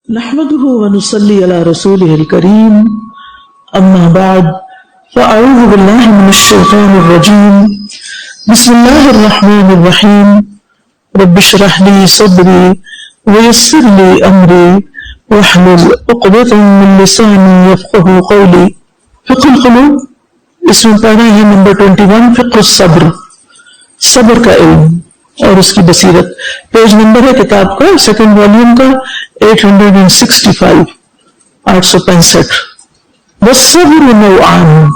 نحمده ونصلي على رسوله الكريم أما بعد فأعوذ بالله من الشيطان الرجيم بسم الله الرحمن الرحيم رب اشرح لي صدري ويسر لي أمري واحلل عقدة من لساني يفقهوا قولي فقه القلوب اس میں پڑھنا ہے نمبر 21 فقہ الصبر، صبر کا علم اور اس کی بصیرت. پیج نمبر ہے کتاب کا سیکنڈ والیوم کا 865 865. والصبر نوعان،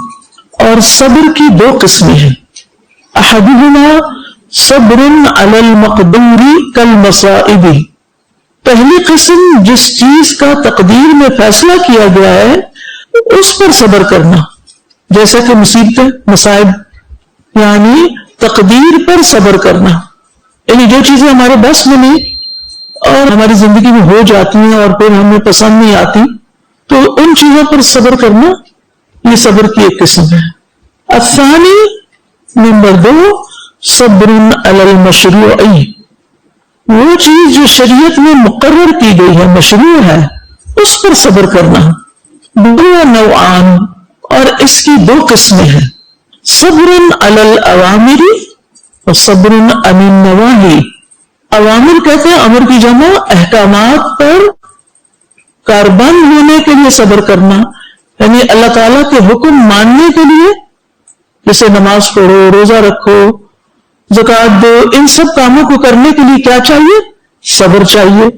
اور صبر کی دو قسمیں ہیں. احدهما صبر علی المقدور کالمصائب، پہلی قسم جس چیز کا تقدیر میں فیصلہ کیا گیا ہے اس پر صبر کرنا، جیسا کہ مصیبتیں، مصائب، یعنی تقدیر پر صبر کرنا، یعنی جو چیزیں ہمارے بس میں نہیں اور ہماری زندگی میں ہو جاتی ہیں اور پھر ہمیں پسند نہیں آتی، تو ان چیزوں پر صبر کرنا یہ صبر کی ایک قسم ہے. الثانی نمبر 2 صبر علی المشروع، وہ چیز جو شریعت میں مقرر کی گئی ہے، مشروع ہے، اس پر صبر کرنا. دو نوعان، اور اس کی دو قسمیں ہیں. صبر علی الاوامر اور صبر عن النواہی. اوامر کہتے ہیں امر کی جمع، احکامات پر کاربند ہونے کے لیے صبر کرنا، یعنی اللہ تعالیٰ کے حکم ماننے کے لیے، جیسے نماز پڑھو، روزہ رکھو، زکوٰۃ دو، ان سب کاموں کو کرنے کے لیے کیا چاہیے؟ صبر چاہیے.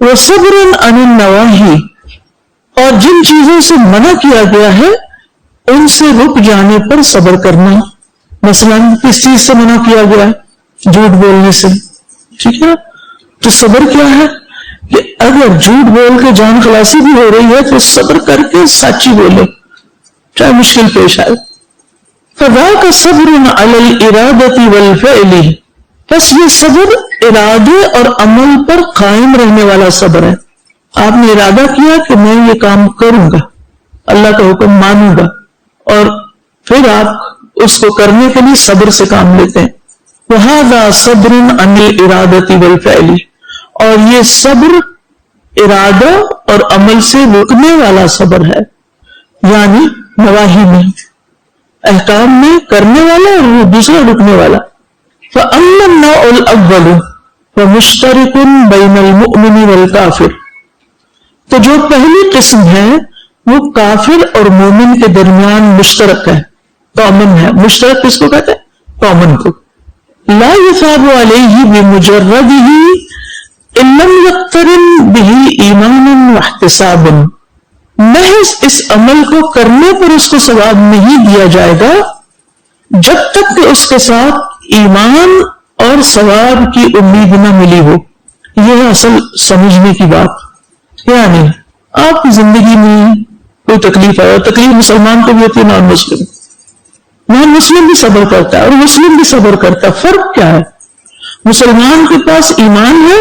وصبر عن النواہی، اور جن چیزوں سے منع کیا گیا ہے ان سے رک جانے پر صبر کرنا. مثلا کس چیز سے منع کیا گیا ہے؟ جھوٹ بولنے سے، ٹھیک ہے. تو صبر کیا ہے کہ اگر جھوٹ بول کے جان خلاصی بھی ہو رہی ہے تو صبر کر کے سچی بولے، چاہے مشکل پیش آئے. فذاک صبر علی الارادۃ والفعل، بس یہ صبر ارادے اور عمل پر قائم رہنے والا صبر ہے. آپ نے ارادہ کیا کہ میں یہ کام کروں گا، اللہ کا حکم مانوں گا، اور پھر آپ اس کو کرنے کے لیے صبر سے کام لیتے ہیں. وَهَذَا صَبْرٌ عَنِ الْإِرَادَةِ وَالْفَعْلِ، اور یہ صبر ارادہ اور عمل سے رکنے والا صبر ہے، یعنی نواہی میں، احکام میں کرنے والا اور وہ دوسرا رکنے والا. فَأَمَّا النَّوْعُ الْأَوَّلُ فَمُشْتَرِكٌ بَيْنَ الْمُؤْمِنِ وَالْكَافِرِ، تو جو پہلی قسم ہے وہ کافر اور مومن کے درمیان مشترک ہے، کامن ہے. مشترک کس کو کہتے ہیں؟ کامن کو. لا يثاب علیہ بمجردہ ان لم یقترن بہ ایمان واحتساب، محض اس عمل کو کرنے پر اس کو ثواب نہیں دیا جائے گا جب تک کہ اس کے ساتھ ایمان اور ثواب کی امید نہ ملی ہو. یہ ہے اصل سمجھنے کی بات. یعنی آپ کی زندگی میں کوئی تکلیف ہے، اور تکلیف مسلمان کو بھی ہوتی ہے، نان مسلم بھی صبر کرتا ہے اور مسلم بھی صبر کرتا ہے. فرق کیا ہے؟ مسلمان کے پاس ایمان ہے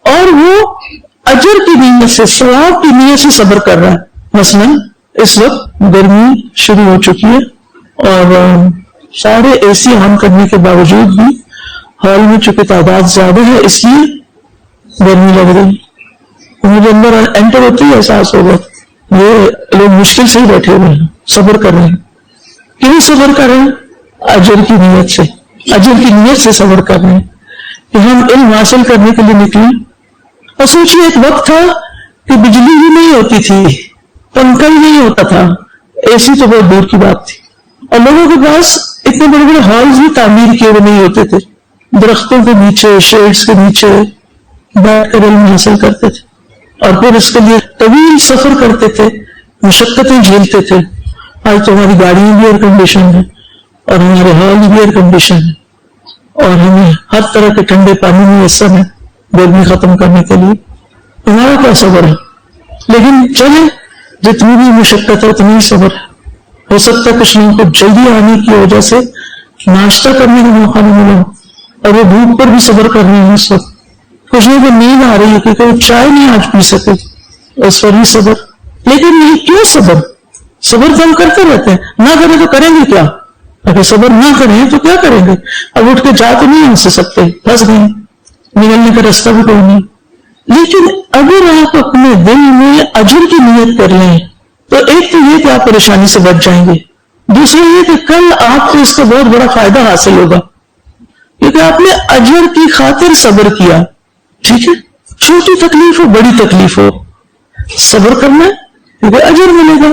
اور وہ اجر کی نیت سے، ثواب کی نیت سے صبر کر رہا ہے. مثلا اس وقت گرمی شروع ہو چکی ہے اور سارے اے سی آن کرنے کے باوجود بھی ہال میں چونکہ تعداد زیادہ ہے اس لیے گرمی لگ رہی. مجھے اندر انٹر ہوتی ہے احساس ہوگا یہ لوگ مشکل سے ہی بیٹھے ہوئے ہیں، صبر کر رہے ہیں. کیوں صبر کر رہے ہیں؟ اجر کی نیت سے، اجر کی نیت سے صبر کر رہے ہیں کہ ہم علم حاصل کرنے کے لیے نکلیں. اور سوچیے ایک وقت تھا کہ بجلی بھی نہیں ہوتی تھی، پنکھا ہی نہیں ہوتا تھا، اے سی تو بہت دور کی بات تھی، اور لوگوں کے پاس اتنے بڑے بڑے ہالز بھی تعمیر کیے ہوئے نہیں ہوتے تھے. درختوں کے نیچے، شیڈز کے نیچے بیٹھ کر علم حاصل کرتے تھے، اور پھر اس کے لیے طویل سفر کرتے تھے، مشقتیں جھیلتے تھے. آج تو ہماری گاڑیاں بھی ایئر کنڈیشن ہیں اور ہمارے ہال بھی ایئر کنڈیشن ہیں، اور ہمیں ہر طرح کے ٹھنڈے پانی میسر ہے گرمی ختم کرنے کے لیے. ہمارا کیا صبر ہے؟ لیکن چلے جتنی بھی مشقت ہے اتنی ہی صبر ہے. ہو سکتا ہے کچھ لوگوں کو جلدی آنے کی وجہ سے ناشتہ کرنے کا موقع نہیں ملا اور وہ بھوک پر بھی صبر کر رہے ہیں. اس وقت کچھ لوگوں کو نیند آ رہی ہے کیونکہ وہ چائے نہیں آج پی سکے، اس پر بھی صبر. لیکن یہ کیوں صبر؟ صبر تو ہم کرتے رہتے ہیں، نہ کریں تو کریں گے کیا؟ اگر صبر نہ کریں تو کیا کریں گے؟ اب اٹھ کے جا تو نہیں ہنس سکتے، پھنس گئے، نکلنے کا راستہ بھی کوئی نہیں. لیکن اگر آپ اپنے دل میں اجر کی نیت کر لیں تو ایک تو یہ کہ آپ پریشانی سے بچ جائیں گے، دوسرا یہ کہ کل آپ کو اس کا بہت بڑا فائدہ حاصل ہوگا، کیونکہ آپ نے اجر کی خاطر صبر کیا. ٹھیک ہے، چھوٹی تکلیف ہو بڑی تکلیف ہو صبر کرنا ہے کیونکہ اجر ملے گا.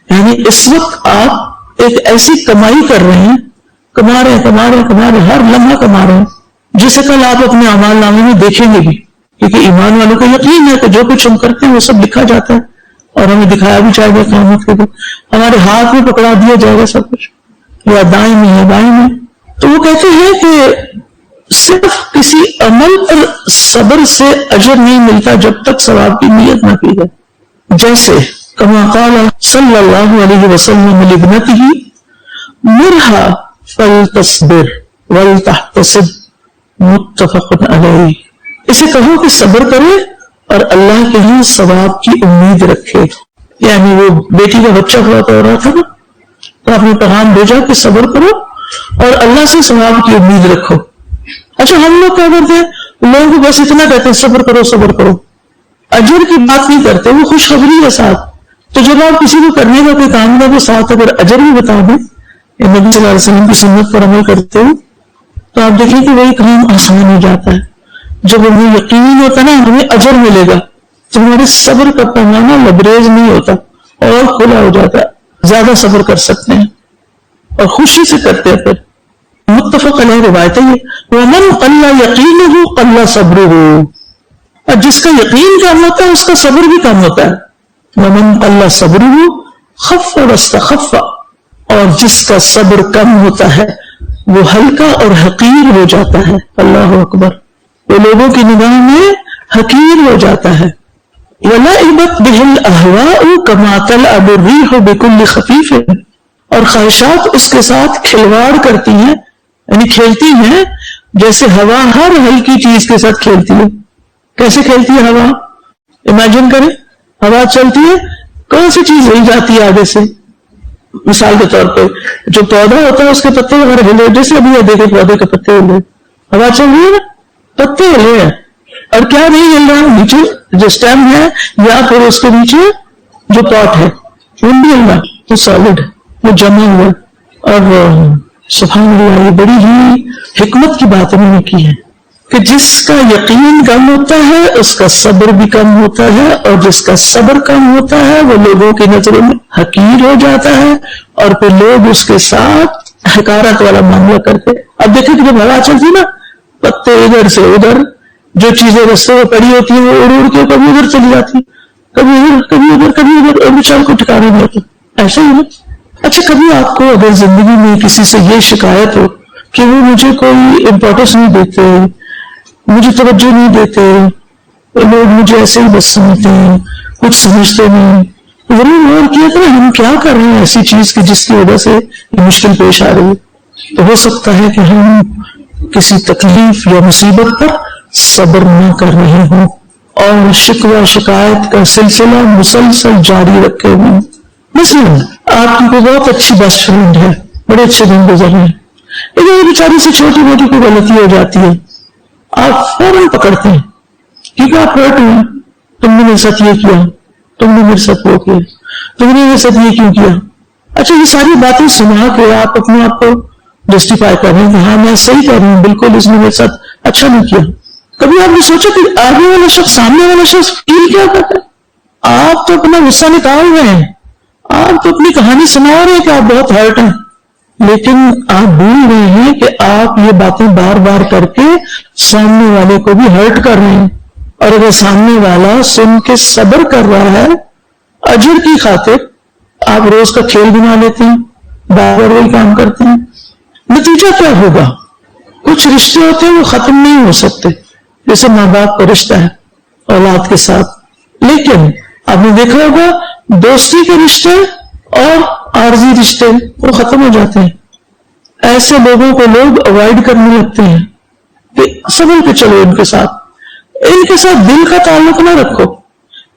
یعنی اس وقت آپ ایک ایسی کمائی کر رہے ہیں، کما رہے ہر لمحہ کما رہے ہیں، جسے کل آپ اپنے اعمال نامے میں دیکھیں گے بھی، کیونکہ ایمان والوں کو یقین ہے کہ جو کچھ ہم کرتے ہیں وہ سب لکھا جاتا ہے اور ہمیں دکھایا بھی جائے گا قیامت کے دن، ہمارے ہاتھ میں پکڑا دیا جائے گا سب کچھ، یا دائیں میں یا بائیں میں. تو وہ کہتے ہیں کہ صرف کسی عمل پر صبر سے اجر نہیں ملتا جب تک ثواب کی نیت نہ کی جائے. جیسے کما قال صلی اللہ علیہ وسلم لابنته مرها فلتصبر ولتحتسب متفق علیہ. اسے کہو کہ صبر کرے اور اللہ کے لیے ثواب کی امید رکھے. یعنی وہ بیٹی کا بچہ ہوا تو رہا تھا نا، تو آپ نے پیغام بھیجا کہ صبر کرو اور اللہ سے ثواب کی امید رکھو. اچھا ہم لوگ کیا کرتے ہیں، لوگوں کو بس اتنا کہتے ہیں صبر کرو صبر کرو، اجر کی بات نہیں کرتے، وہ خوشخبری ہے ساتھ. تو جب آپ کسی کو کرنے کا کوئی کام نہ وہ ساتھ اگر اجر بھی بتا دیں، نبی صلی اللہ علیہ وسلم کی سنت پر عمل کرتے ہو، تو آپ دیکھیں کہ وہی کام آسان ہو جاتا ہے. جب ہمیں یقین ہوتا ہے نا ہمیں اجر ملے گا تو ہمارے صبر کا پیمانہ لبریز نہیں ہوتا اور کھلا ہو جاتا ہے، زیادہ صبر کر سکتے ہیں اور خوشی سے کرتے ہیں. پھر متفق علیہ روایت ہے ومن قل یقینہ قل صبرہ، اور جس کا یقین کم ہوتا ہے اس کا صبر بھی کم ہوتا ہے. ومن قل صبرہ خف واستخف، اور جس کا صبر کم ہوتا ہے وہ ہلکا اور حقیر ہو جاتا ہے. اللہ اکبر، وہ لوگوں کی نگاہ میں حقیر ہو جاتا ہے. وَلَعِبَتْ بِهِ الْأَهْوَاءُ كَمَا تَلْعَبُ الرِّيحُ بِكُلِّ خَفِيفٍ، اور خواہشات اس کے ساتھ کھلواڑ کرتی ہیں، یعنی کھیلتی ہیں جیسے ہوا ہر ہلکی چیز کے ساتھ کھیلتی ہے. کیسے کھیلتی ہے ہوا؟ امیجن کریں، ہوا چلتی ہے، کون سی چیز ہل جاتی ہے آگے سے؟ مثال کے طور پہ جو پودا ہوتا ہے اس کے پتے وغیرہ ہلے، جیسے ابھی یہ دیکھیں پودے کے پتے ہلے، ہوا چل رہی ہے نا، پتے ہلے ہیں، اور کیا نہیں ہل رہا، نیچے جو اسٹیم ہے یا پھر اس کے نیچے جو پاٹ ہے وہ نہیں ہل رہا، وہ سالڈ ہے، وہ جمع ہوا. اور سبحان اللہ، یہ بڑی ہی حکمت کی بات انہوں نے کی ہے کہ جس کا یقین کم ہوتا ہے اس کا صبر بھی کم ہوتا ہے، اور جس کا صبر کم ہوتا ہے وہ لوگوں کی نظروں میں حقیر ہو جاتا ہے، اور پھر لوگ اس کے ساتھ حقارت والا معاملہ کرتے. اب دیکھیں کہ جب ہوا چلتی نا، پتے ادھر سے ادھر، جو چیزیں رستے میں پڑی ہوتی ہیں وہ اڑ اڑ کے کبھی ادھر چلی جاتی، کبھی ادھر کبھی ادھر کبھی ادھر، اور بیچارے کو ٹھکانے نہیں ہوتا. ایسا ہی نا. اچھا کبھی آپ کو اگر زندگی میں کسی سے یہ شکایت ہو کہ وہ مجھے کوئی امپورٹنس نہیں دیتے، مجھے توجہ نہیں دیتے، لوگ مجھے ایسے ہی بس سمجھتے ہیں، کچھ سمجھتے نہیں، ضرور غور کیا کہ ہم کیا کر رہے ہیں ایسی چیز کی جس کی وجہ سے یہ مشکل پیش آ رہی ہے. تو ہو سکتا ہے کہ ہم کسی تکلیف یا مصیبت پر صبر نہ کر رہے ہوں اور شکوہ شکایت کا سلسلہ مسلسل جاری رکھے ہوئے. مثلا آپ کی کوئی بہت اچھی بیسٹ فرینڈ ہے، بڑے اچھے دن گزر رہے ہیں، لیکن یہ بیچاری سے چھوٹی موٹی کوئی غلطی ہو جاتی ہے، آپ فوراً پکڑتے ہیں کیونکہ آپ ہرٹ ہوئے، تم نے میرے ساتھ یہ کیا، تم نے میرے ساتھ وہ کیا، تم نے میرے ساتھ یہ کیوں کیا. اچھا یہ ساری باتیں سنا کے آپ اپنے آپ کو جسٹیفائی کر رہے ہیں کہ ہاں میں صحیح کر رہی ہوں، بالکل اس نے میرے ساتھ اچھا نہیں کیا. کبھی آپ نے سوچا کہ آگے والا شخص، سامنے والا شخص فیل کیا کرتا ہے؟ آپ تو اپنا غصہ نکال رہے ہیں، آپ تو اپنی کہانی سنا رہے ہیں کہ آپ بہت ہرٹ ہیں، لیکن آپ بھول رہے ہیں کہ آپ یہ باتیں بار بار کر کے سامنے والے کو بھی ہرٹ کر رہے ہیں. اور اگر سامنے والا سن کے صبر کر رہا ہے اجر کی خاطر، آپ روز کا کھیل بنا لیتے ہیں، بار بار وہی کام کرتے ہیں، نتیجہ کیا ہوگا؟ کچھ رشتے ہوتے ہیں وہ ختم نہیں ہو سکتے، جیسے ماں باپ کا رشتہ ہے اولاد کے ساتھ، لیکن آپ نے دیکھا ہوگا دوستی کے رشتے اور عارضی رشتے وہ ختم ہو جاتے ہیں. ایسے لوگوں کو لوگ اوائڈ کرنے لگتے ہیں کہ سبر کے چلو ان کے ساتھ دل کا تعلق نہ رکھو،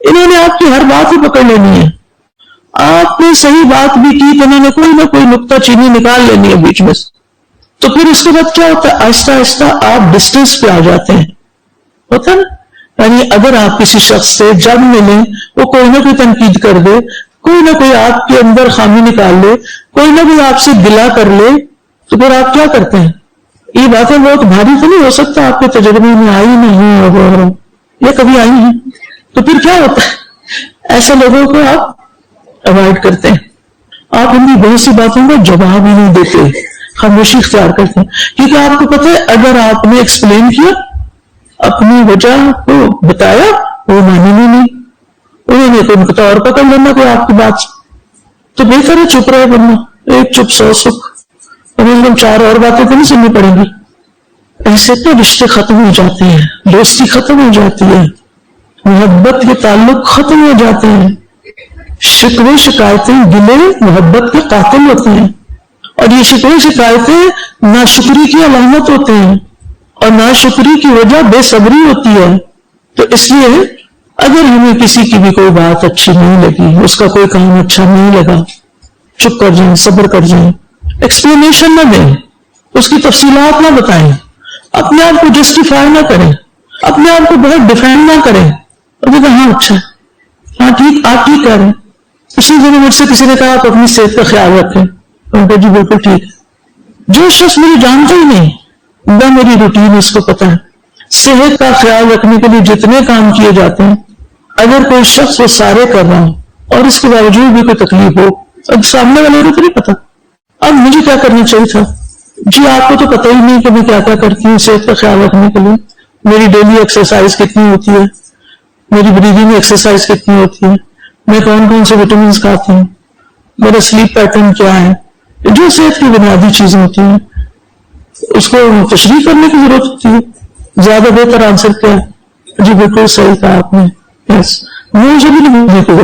انہوں نے آپ کی ہر بات ہی پکڑ لینی ہے، آپ نے صحیح بات بھی کی تو انہوں نے کوئی نہ کوئی نکتہ چینی نکال لینی ہے بیچ میں سے. تو پھر اس کے بعد کیا ہوتا ہے؟ آہستہ آہستہ آپ ڈسٹینس پہ آ جاتے ہیں، ہوتا نا یعنی اگر آپ کسی شخص سے جب ملیں وہ کوئی نہ کوئی تنقید کر دے، کوئی نہ کوئی آپ کے اندر خامی نکال لے، کوئی نہ کوئی آپ سے گلہ کر لے، تو پھر آپ کیا کرتے ہیں؟ یہ باتیں بہت بھاری تو نہیں ہو سکتا آپ کے تجربے میں آئی نہیں اور یہ کبھی آئی ہیں، تو پھر کیا ہوتا ہے؟ ایسے لوگوں کو آپ اوائڈ کرتے ہیں، آپ ان کی بہت سی باتوں کا جواب ہی نہیں دیتے، خاموشی اختیار کرتے ہیں، کیونکہ آپ کو پتہ ہے اگر آپ نے ایکسپلین کیا، اپنی وجہ کو بتایا، وہ مانیں گے نہیں، انہوں نے کوئی نقطہ اور پکڑ لینا کوئی آپ کی بات، تو بہتر ہے چپ رہے، ورنہ ایک چپ سو سکھ، اور چار اور باتیں تو نہیں سننی پڑیں گی۔ ایسے تو رشتے ختم ہو جاتے ہیں، دوستی ختم ہو جاتی ہے، محبت کے تعلق ختم ہو جاتے ہیں، شکوے شکایتیں گلے محبت کے قاتل ہوتے ہیں، اور یہ شکوے شکایتیں ناشکری کی علامت ہوتے ہیں، اور ناشکری کی وجہ بے صبری ہوتی ہے۔ تو اس لیے اگر ہمیں کسی کی بھی کوئی بات اچھی نہیں لگی، اس کا کوئی کام اچھا نہیں لگا، چپ کر جائیں، صبر کر جائیں، ایکسپلینیشن نہ دیں، اس کی تفصیلات نہ بتائیں، اپنے آپ کو جسٹیفائی نہ کریں، اپنے آپ کو بہت ڈیفینڈ نہ کریں، اور ہاں اچھا ہاں ٹھیک، آپ ٹھیک کہہ رہے ہیں۔ اسی دن مجھ سے کسی نے کہا آپ اپنی صحت کا خیال رکھیں، میں کہا جی بالکل ٹھیک۔ جو شخص مجھے جانتا ہی نہیں نہ میری روٹین اس کو پتہ ہے، صحت کا خیال رکھنے کے لیے جتنے کام کیے جاتے ہیں، اگر کوئی شخص وہ سارے کر رہا ہو اور اس کے باوجود بھی کوئی تکلیف ہو، اب سامنے والے کو تو نہیں پتا اب مجھے کیا کرنا چاہیے تھا، جی آپ کو تو پتہ ہی نہیں کہ میں کیا کیا کرتی ہوں صحت کا خیال رکھنے کے لیے، میری ڈیلی ایکسرسائز کتنی ہوتی ہے، میری بریدنگ ایکسرسائز کتنی ہوتی ہے، میں کون کون سے وٹامنس کھاتی ہوں، میرا سلیپ پیٹرن کیا ہے، جو صحت کی بنیادی چیزیں ہوتی ہیں اس کو تشریح کرنے کی ضرورت ہوتی ہے۔ زیادہ بہتر آنسر کیا ہے؟ جی بالکل صحیح کہا آپ نے، یس مجھے بھی نہیں کو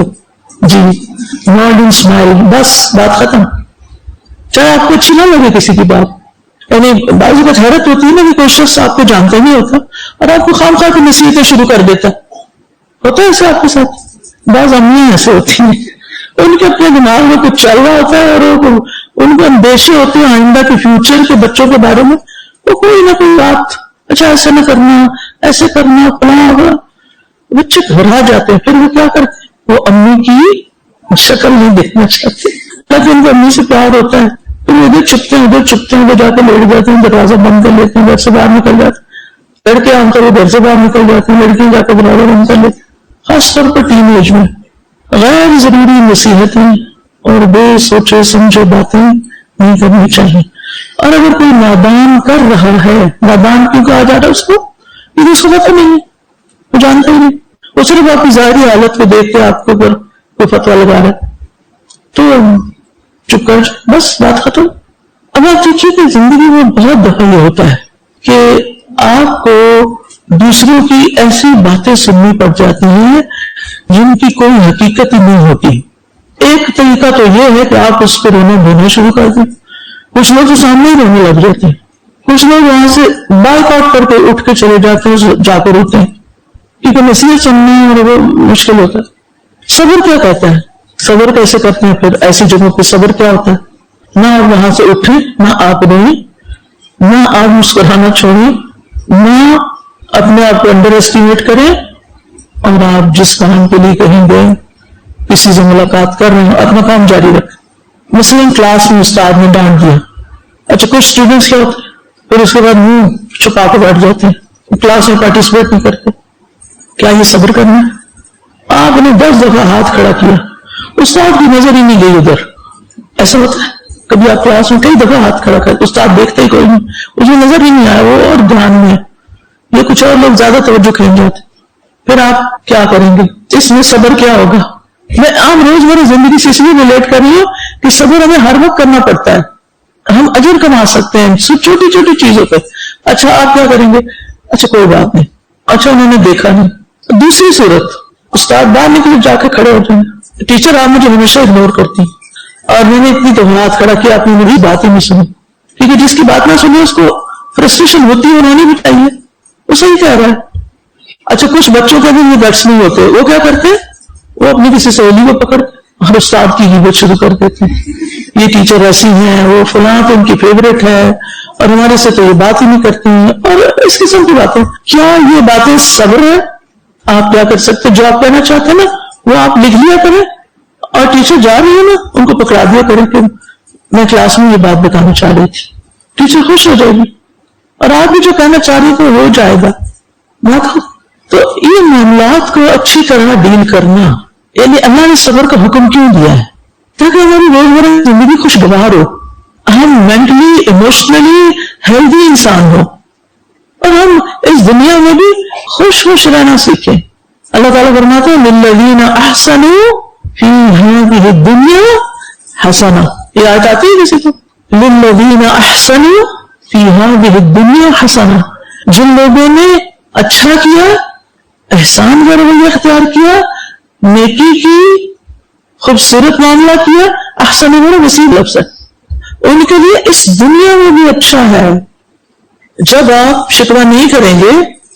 جی نوڈ اینڈ اسمائل، بس بات ختم، چاہے آپ کو اچھی نہ لگے کسی کی بات۔ یعنی بعض اوقات حیرت ہوتی ہے نا کہ کوئی شخص آپ کو جانتا نہیں ہوتا اور آپ کو خام خواہ کی نصیحتیں شروع کر دیتا ہوتا ہے ایسے آپ کے ساتھ۔ بعض امیاں ایسے ہوتی ہیں، ان کے اپنے دماغ میں کچھ چل رہا ہوتا ہے اور ان کے اندیشے ہوتے ہیں آئندہ کے فیوچر کے بچوں کے بارے میں، وہ کوئی نہ کوئی بات، اچھا ایسا نہ کرنا، ایسے کرنا، فلاں ہوگا، بچے گھبرا جاتے ہیں، پھر وہ کیا کرتے ہیں، وہ امی کی شکل نہیں دیکھنا چاہتے، لیکن ان کو امی سے پیار ہوتا ہے، پھر وہ ادھر چھپتے ہیں ادھر چھپتے ہیں، وہ جا کے لیٹ جاتے ہیں، دروازہ بند کر لیتے ہیں، گھر سے باہر نکل جاتے ہیں، لڑکے عام طور پر گھر سے باہر نکل جاتے ہیں، لڑکیاں جا کے دروازہ بند کر لیتے ہیں، خاص طور پر ٹین ایج میں۔ غیر ضروری نصیحتیں اور بے سوچے سمجھے باتیں نہیں کرنی چاہیے۔ اور اگر کوئی نادان کر رہا ہے، نادان کیوں کہا جا رہا ہے اس کو، کیونکہ اس کو پتہ نہیں ہے، وہ جانتا ہی نہیں، وہ صرف آپ کی ظاہری حالت کو دیکھ کے آپ کے اوپر کوئی فتویٰ لگا رہا ہے، تو چپ کر بس بات ختم۔ اب آپ دیکھیے کہ زندگی میں بہت دفعہ یہ ہوتا ہے کہ آپ کو دوسروں کی ایسی باتیں سننی پڑ جاتی ہیں جن کی کوئی حقیقت ہی نہیں ہوتی۔ ایک طریقہ تو یہ ہے کہ آپ اس پہ رونا دھونا شروع کر دیں، کچھ لوگ تو سامنے ہی رونے لگ جاتے ہیں، کچھ لوگ وہاں سے بائک آؤٹ کر کے اٹھ کے چلے جاتے ہیں، جا کر روتے ہیں، کیونکہ نصیحت سننی اور وہ مشکل ہوتا ہے۔ صبر کیا کہتا ہے، صبر کیسے کرتے ہیں پھر ایسی جگہوں پہ؟ صبر کیا ہوتا ہے؟ نہ آپ وہاں سے اٹھیں، نہ آپ روئیں، نہ آپ مسکرانا چھوڑیں، نہ اپنے آپ کو انڈر ایسٹیمیٹ کریں، اور آپ جس کام کے لیے کہیں گئے، کسی سے ملاقات کر رہے ہیں، اپنا کام جاری رکھیں۔ مثلاً کلاس میں استاد نے ڈانٹ دیا، اچھا کچھ اسٹوڈنٹس کیا ہوتے ہیں پھر اس کے بعد منہ چھپا کے بیٹھ جاتے ہیں، کلاس میں پارٹیسپیٹ نہیں کرتے۔ کیا یہ صبر کرنا ہے؟ آپ نے 10 دفعہ ہاتھ کھڑا کیا، استاد کی نظر ہی نہیں گئی ادھر، ایسا ہوتا ہے کبھی آپ کلاس میں کئی دفعہ ہاتھ کھڑا کر، استاد دیکھتے ہی کوئی نہیں، اسے نظر ہی نہیں آیا، وہ اور دھیان میں ہے، یہ کچھ اور لوگ زیادہ توجہ کھینچ جاتے، پھر آپ کیا کریں گے؟ اس میں صبر کیا ہوگا؟ میں عام روزمرہ زندگی سے اس لیے ریلیٹ کر رہی ہوں کہ صبر ہمیں ہر وقت کرنا پڑتا ہے، ہم اجر کما سکتے ہیں چھوٹی چھوٹی چیزوں پہ۔ اچھا آپ کیا کریں گے؟ اچھا کوئی بات نہیں، اچھا انہوں نے دیکھا نہیں۔ دوسری صورت، استاد باہر نکلے، جا کے کھڑے ہو جائیں، ٹیچر آپ مجھے ہمیشہ اگنور کرتی اور میں نے اتنی دفعہ ہاتھ کھڑا کیا، آپ نے میری بات ہی نہیں سنی، کیونکہ جس کی بات نہ سنی اس کو فرسٹریشن ہوتی ہے، انہوں نے بھی چاہیے، وہ صحیح کہہ رہا ہے۔ اچھا کچھ بچوں کے بھی یہ گٹس نہیں ہوتے، وہ کیا کرتے ہیں، وہ اپنی کسی سہیلی کو پکڑ اور استاد کی غیبت شروع کر دیتے ہیں، یہ ٹیچر ایسی ہیں، وہ فلاں تو ان کی فیوریٹ ہے اور ہمارے سے تو یہ بات ہی نہیں کرتی ہیں، اور اس قسم کی باتیں۔ کیا یہ باتیں صبر ہے؟ آپ کیا کر سکتے؟ جو آپ کہنا چاہتے ہیں نا وہ آپ لکھ لیا کریں، اور ٹیچر جا رہی ہے نا ان کو پکڑا دیا کریں کہ میں کلاس میں یہ بات بتانا چاہ رہی تھی، ٹیچر خوش ہو جائے گی، اور آپ بھی جو کہنا چاہ رہی تھے ہو جائے گا۔ تو یہ معاملات کو اچھی طرح ڈیل کرنا، یعنی اللہ نے صبر کا حکم کیوں دیا ہے؟ تاکہ ہماری روزمرہ زندگی خوشگوار ہو، ہم مینٹلی ایموشنلی ہیلدی انسان ہو، اور ہم اس دنیا میں بھی خوش رہنا سیکھیں۔ اللہ تعالیٰ فرماتے ہیں للذین احسنوا فی ہذہ الدنیا حسنہ، یہ آیت آتی ہے کسی کو؟ للذین احسنوا فی ہذہ الدنیا حسنہ، جن لوگوں نے اچھا کیا، احسان کا رویہ اختیار کیا، نیکی کی، خوبصورت معاملہ کیا، احسن بڑا وسیع لفظ ہے، ان کے لیے اس دنیا میں بھی اچھا ہے۔ جب آپ شکوہ نہیں کریں گے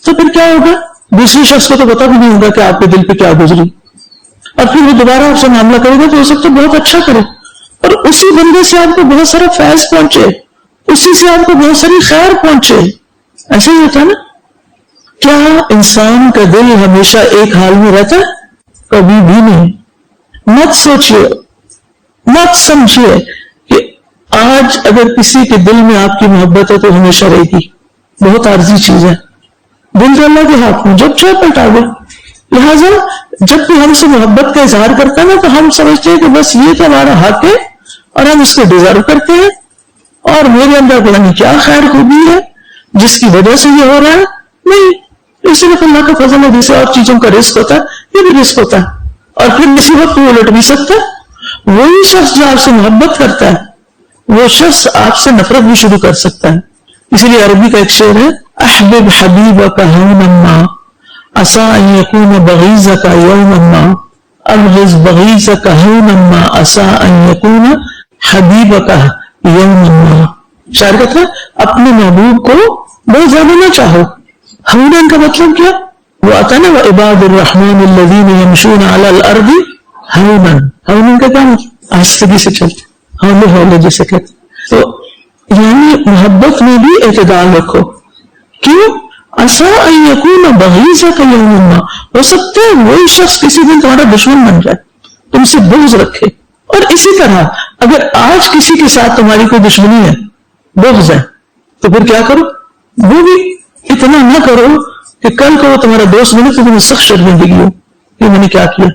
تو پھر کیا ہوگا؟ دوسری شخص کو تو پتہ بھی نہیں ہوگا کہ آپ کے دل پہ کیا گزری، اور پھر وہ دوبارہ آپ سے معاملہ کرے گا تو ہو سکتا ہے بہت اچھا کرے، اور اسی بندے سے آپ کو بہت سارا فیض پہنچے، اسی سے آپ کو بہت ساری خیر پہنچے۔ ایسا ہی ہوتا ہے نا؟ کیا انسان کا دل ہمیشہ ایک حال میں رہتا ہے؟ کبھی بھی نہیں۔ مت سوچئے، مت سمجھیے کہ آج اگر کسی کے دل میں آپ کی محبت ہے تو ہمیشہ رہے گی، بہت عارضی چیز ہے۔ دل تو اللہ کے ہاتھ میں، جب چاہے پلٹا دے۔ لہٰذا جب بھی ہم سے محبت کا اظہار کرتا ہے نا تو ہم سمجھتے ہیں کہ بس یہ تو ہمارا حق ہے اور ہم اس کو ڈیزرو کرتے ہیں، اور میرے اندر پتہ نہیں کیا خیر خوبی ہے جس کی وجہ سے یہ ہو رہا ہے۔ نہیں، یہ صرف اللہ کا فضل ہے، جیسے اور چیزوں کا رزق ہوتا ہے یہ بھی رزق ہوتا ہے، اور پھر کسی وقت وہ الٹ بھی سکتا ہے۔ وہی شخص جو آپ سے محبت کرتا ہے وہ شخص آپ سے نفرت بھی شروع کر سکتا ہے۔ اسی لیے عربی کا ایک شعر ہے، احبب حبیبک ہونا ما عسى ان يكون بغيضك يوما ما، ابغض بغيضك ہونا ما عسى ان يكون حبیبک یوما ما۔ شاعر کہتا ہے اپنے محبوب کو بہت زیادہ نہ چاہو۔ ہونن کا مطلب کیا؟ وہ آتا نا وعباد الرحمن الذین یمشون علی الارض ہونن، ہونن کا کیا مطلب؟ آہستگی سے چلتے، ہولے ہولے جسے کہتے۔ تو یعنی محبت میں بھی اعتدال رکھو۔ کیوں؟ عسى ان يكون بغيضك يوما ما، ہو سکتا ہے وہی شخص کسی دن تمہارا دشمن بن جائے، تم سے بغض رکھے۔ اور اسی طرح اگر آج کسی کے ساتھ تمہاری کوئی دشمنی ہے، بغض ہے، تو پھر کیا کرو؟ وہ بھی اتنا نہ کرو کہ کل کو وہ تمہارا دوست بنے تو تمہیں سخت شرمندگی ہو کہ میں نے کیا کیا۔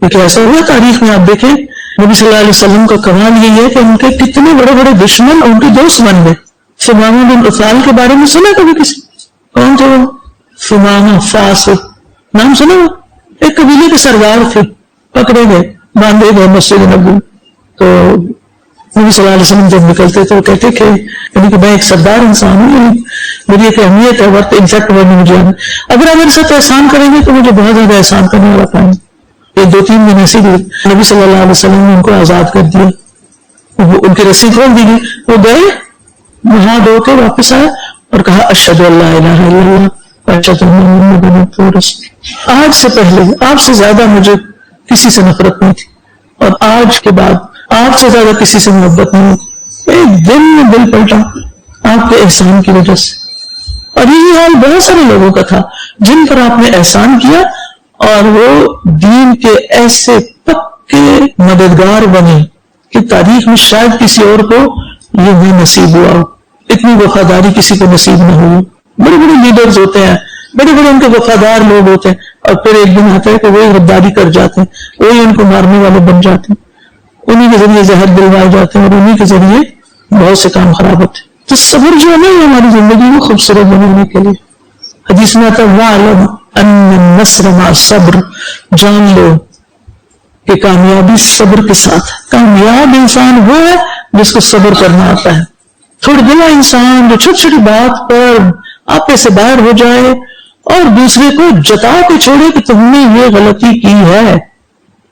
لیکن ایسا ہوا تاریخ میں، آپ دیکھیں نبی صلی اللہ علیہ وسلم کا کمال یہ ہے کہ ان کے کتنے بڑے بڑے دشمن ان کے دوست بن گئے۔ ثمامہ بن عثال کے بارے میں سنا کبھی کسی؟ کون تھے وہ؟ ثمامہ فاس نام سنا؟ وہ ایک قبیلے کے سردار تھے، پکڑے گئے، باندھے گئے مسجد نبوی۔ تو نبی صلی اللہ علیہ وسلم جب نکلتے تو وہ کہتے کہ یعنی کہ میں ایک سردار انسان ہوں، میری ایک اہمیت ہے، وقت ایگزیکٹ ورڈ مجھے اگر آپ میرے ساتھ احسان کریں گے تو مجھے بہت زیادہ احسان کرنے والا پائیں گے۔ یہ 2-3 دن ایسے ہوئے، نبی صلی اللہ علیہ وسلم نے ان کو آزاد کر دیا، ان کی رسی کھول دی گئی، وہ گئے، وہاں دھو کے واپس آئے اور کہا اشہد ان لا الہ الا اللہ واشہد ان محمد رسول اللہ۔ آج سے پہلے آپ سے زیادہ مجھے کسی سے نفرت نہیں تھی، اور آج کے بعد آپ سے زیادہ کسی سے محبت نہیں ہوتی۔ ایک دن میں دل پلٹا آپ کے احسان کی وجہ سے۔ اور یہی حال بہت سارے لوگوں کا تھا جن پر آپ نے احسان کیا اور وہ دین کے ایسے پکے مددگار بنے کہ تاریخ میں شاید کسی اور کو یہ نہیں نصیب ہوا ہو، اتنی وفاداری کسی کو نصیب نہ ہوئی۔ بڑے بڑے لیڈرز ہوتے ہیں، بڑے بڑے ان کے وفادار لوگ ہوتے ہیں، اور پھر ایک دن آتا ہے کہ وہی غداری کر جاتے ہیں، وہی ان کو مارنے والے بن جاتے ہیں، انہی کے ذریعے زہر دلوائے جاتے ہیں، اور انہی کے ذریعے بہت سے کام خراب ہوتے ہیں۔ تو صبر جو ہے نا یہ ہماری زندگی کو خوبصورت بنانے کے لیے، حدیث میں آتا ہے وَاعْلَمْ أَنَّ النَّصْرَ مَعَ الصَّبْرِ، جان لو کہ کامیابی صبر کے ساتھ۔ کامیاب انسان وہ ہے جس کو صبر کرنا آتا ہے۔ تھوڑی دلا انسان جو چھوٹی چھوٹی بات پر آپے سے باہر ہو جائے اور دوسرے کو جتا کے چھوڑے کہ تم نے یہ غلطی کی ہے،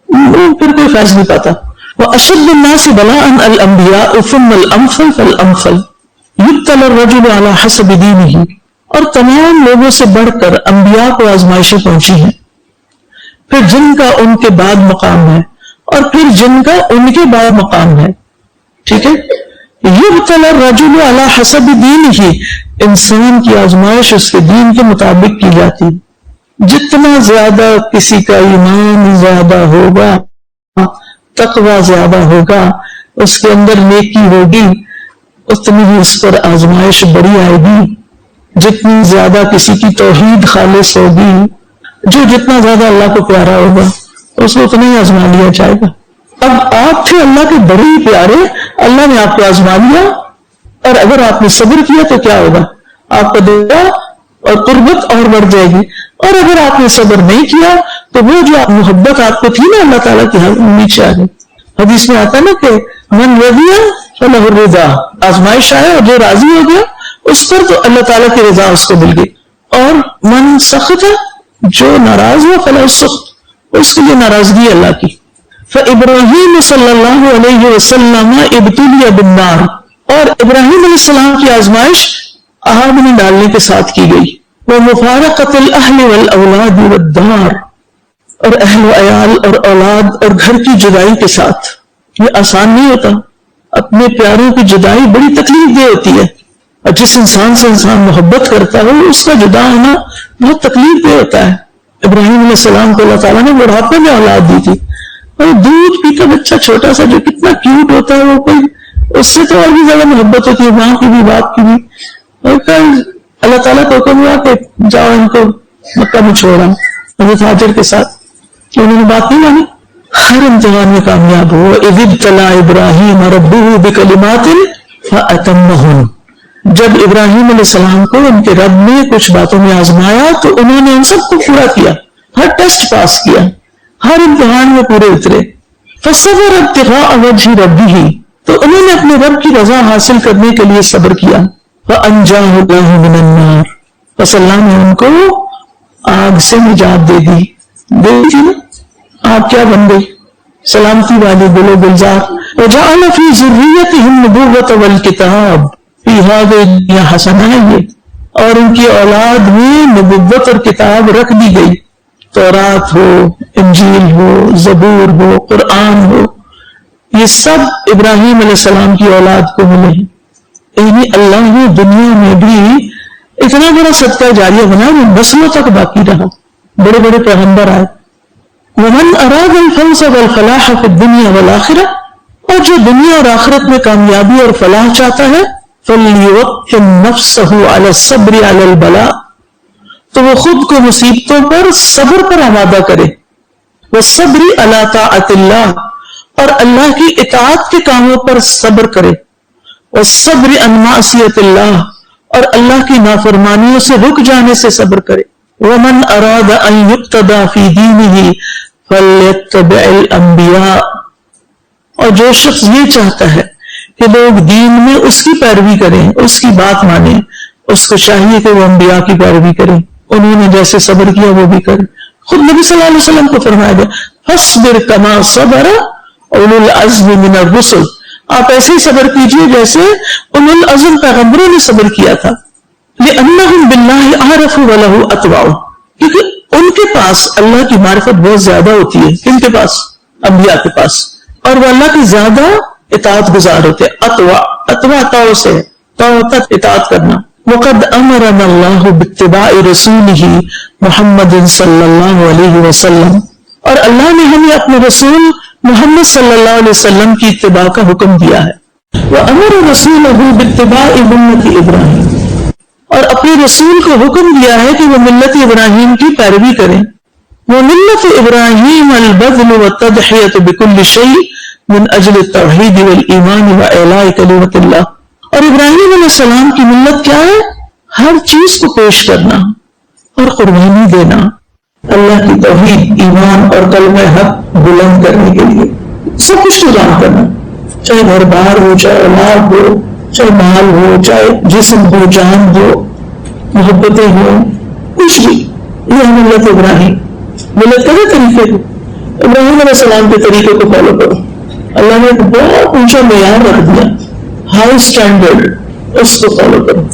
وہ پھر کوئی فیض نہیں پاتا۔ وَأَشَدُّ النَّاسِ بَلَاءً الْأَنْبِيَاءُ ثُمَّ الْأَمْثَلُ فَالْأَمْثَلُ يُبْتَلَى الرَّجُلُ عَلَى حَسَبِ دِينِهِ، اور تمام لوگوں سے بڑھ کر انبیاء کو آزمائشیں پہنچی ہیں، پھر جن کا ان کے بعد مقام ہے اور پھر جن کا ان کے بعد مقام ہے، ٹھیک ہے۔ یبتلی الرجل علی حسب دینہ، انسان کی آزمائش اس کے دین کے مطابق کی جاتی ہے۔ جتنا زیادہ کسی کا ایمان زیادہ ہوگا، تقوی زیادہ ہوگا، اس کے اندر نیکی ہوگی، اتنی ہی اس پر آزمائش بڑی آئے گی. جتنی زیادہ کسی کی توحید خالص ہوگی، جو جتنا زیادہ اللہ کو پیارا ہوگا اس کو اتنا ہی آزما لیا جائے گا. اب آپ تھے اللہ کے بڑے ہی پیارے، اللہ نے آپ کو آزما لیا، اور اگر آپ نے صبر کیا تو کیا ہوگا؟ آپ کا دعا اور قربت اور بڑھ جائے گی. اور اگر آپ نے صبر نہیں کیا تو وہ جو محبت آپ کو تھی نا اللہ تعالیٰ کی، نیچے آ گئی. حدیث میں آتا نا کہ من رضی فلہ الرضا، آزمائش آئے اور جو راضی ہو گیا اس پر تو اللہ تعالیٰ کی رضا اس کو مل گئی. اور من سخط، جو ناراض ہوا فلہ السخط، اس کے لیے ناراضگی اللہ کی. فابراہیم صلی اللہ علیہ وسلم ابتلی بالنار، اور ابراہیم علیہ السلام کی آزمائش آگ میں ڈالنے کے ساتھ کی گئی. ومفارقۃ الاہل والاولاد والدار، اور اہل و عیال اور اولاد اور گھر کی جدائی کے ساتھ. یہ آسان نہیں ہوتا، اپنے پیاروں کی جدائی بڑی تکلیف دہ ہوتی ہے، اور جس انسان سے انسان محبت کرتا ہو اس کا جدا ہونا بہت تکلیف دہ ہوتا ہے. ابراہیم علیہ السلام کو اللہ تعالیٰ نے بڑھاپے میں اولاد دی تھی، اور دودھ پیتا بچہ چھوٹا سا جو کتنا کیوٹ ہوتا ہے، وہ کوئی اس سے تو اور بھی زیادہ محبت ہوتی ہے، ماں کی بھی باپ کی بھی. اور کل اللہ تعالیٰ کو حکم ہوا کہ جاؤ ان کو مکہ میں چھوڑا حضرت ہاجر کے ساتھ، کہ انہوں نے بات نہیں مانی. ہر امتحان میں کامیاب ہو. اذ ابتلی ابراہیم ربہ بکلمات فاتمہن، جب ابراہیم علیہ السلام کو ان کے رب نے کچھ باتوں میں آزمایا تو انہوں نے ان سب کو پورا کیا، ہر ٹیسٹ پاس کیا، ہر امتحان میں پورے اترے. فصبر ابتغاء وجہ ربہ، تو انہوں نے اپنے رب کی رضا حاصل کرنے کے لیے صبر کیا. فانجاہ اللہ من النار، پس اللہ نے ان کو آگ سے نجات دے دی. دیکھیے نا آگ کیا بن گئی، سلامتی والی گل و گلزار. وجعل فی ذریتہ النبوۃ والکتاب فی ہذہ الدنیا حسنہ، اور ان کی اولاد میں نبوت اور کتاب رکھ دی گئی. تورات ہو، انجیل ہو، زبور ہو، قرآن ہو، یہ سب ابراہیم علیہ السلام کی اولاد کو ملے ہیں. یعنی اللہ نے دنیا میں بھی اتنا بڑا صدقہ جاریہ بنا جو نسلوں تک باقی رہا، بڑے بڑے پیغمبر آئے. ومن اراد الفوز والفلاح فی الدنیا والآخرہ، اور جو دنیا اور آخرت میں کامیابی اور فلاح چاہتا ہے، فلیوطن نفسہ علی الصبر علی البلاء، تو وہ خود کو مصیبتوں پر صبر پر آمادہ کرے. والصبر علی طاعت اللہ، اور اللہ کی اطاعت کے کاموں پر صبر کرے. والصبر عن معصیت اللہ، اور اللہ کی نافرمانیوں سے رک جانے سے صبر کرے. ومن اراد ان یقتدى فی دینہ فلیتبع الانبیاء، اور جو شخص یہ چاہتا ہے کہ لوگ دین میں اس کی پیروی کریں، اس کی بات مانیں، اس کو چاہیے کہ وہ انبیاء کی پیروی کریں، انہوں نے جیسے صبر کیا وہ بھی کریں. خود نبی صلی اللہ علیہ وسلم کو فرمایا گیا فاصبر کما صبر اولو العزم من الرسل، آپ ایسے ہی صبر کیجئے جیسے اولو العزم پیغمبروں نے صبر کیا تھا. لأنہم باللہ اعرف ولہ اتبع، کیونکہ ان کے پاس اللہ کی معرفت بہت زیادہ ہوتی ہے. کن کے پاس؟ انبیاء کے پاس، اور وہ اللہ کی زیادہ اطاعت گزار ہوتے. اتبع تاؤ سے، تاؤ تک اطاعت کرنا. وقد امرنا اللہ باتباع رسولہ محمد صلی اللہ علیہ وسلم، اور اللہ نے ہمیں اپنے رسول محمد صلی اللہ علیہ وسلم کی اتباع کا حکم دیا ہے. وامر رسولہ باتباع ملت ابراہیم، اور اپنے رسول کو حکم دیا ہے کہ وہ ملت ابراہیم کی پیروی کریں. وملت ابراہیم البذل والتضحیۃ بکل شیء من اجل التوحید والایمان واعلاء کلمۃ اللہ، اور ابراہیم علیہ السلام کی ملت کیا ہے؟ ہر چیز کو پیش کرنا اور قربانی دینا اللہ کی توحید، ایمان اور کلمہ حق بلند کرنے کے لیے. سب کچھ قربان کرنا، چاہے گھر بار ہو، چاہے اولاد ہو، چاہے مال ہو، چاہے جسم ہو، جان ہو، محبتیں ہو، کچھ بھی. یہ ملت ابراہیم. ملت کرے طریقے کو، ابراہیم علیہ السلام کے طریقے کو فالو کرو. اللہ نے ایک بہت اونچا معیار رکھ دیا، ہائی اسٹینڈرڈ، اس کو فالو کرو.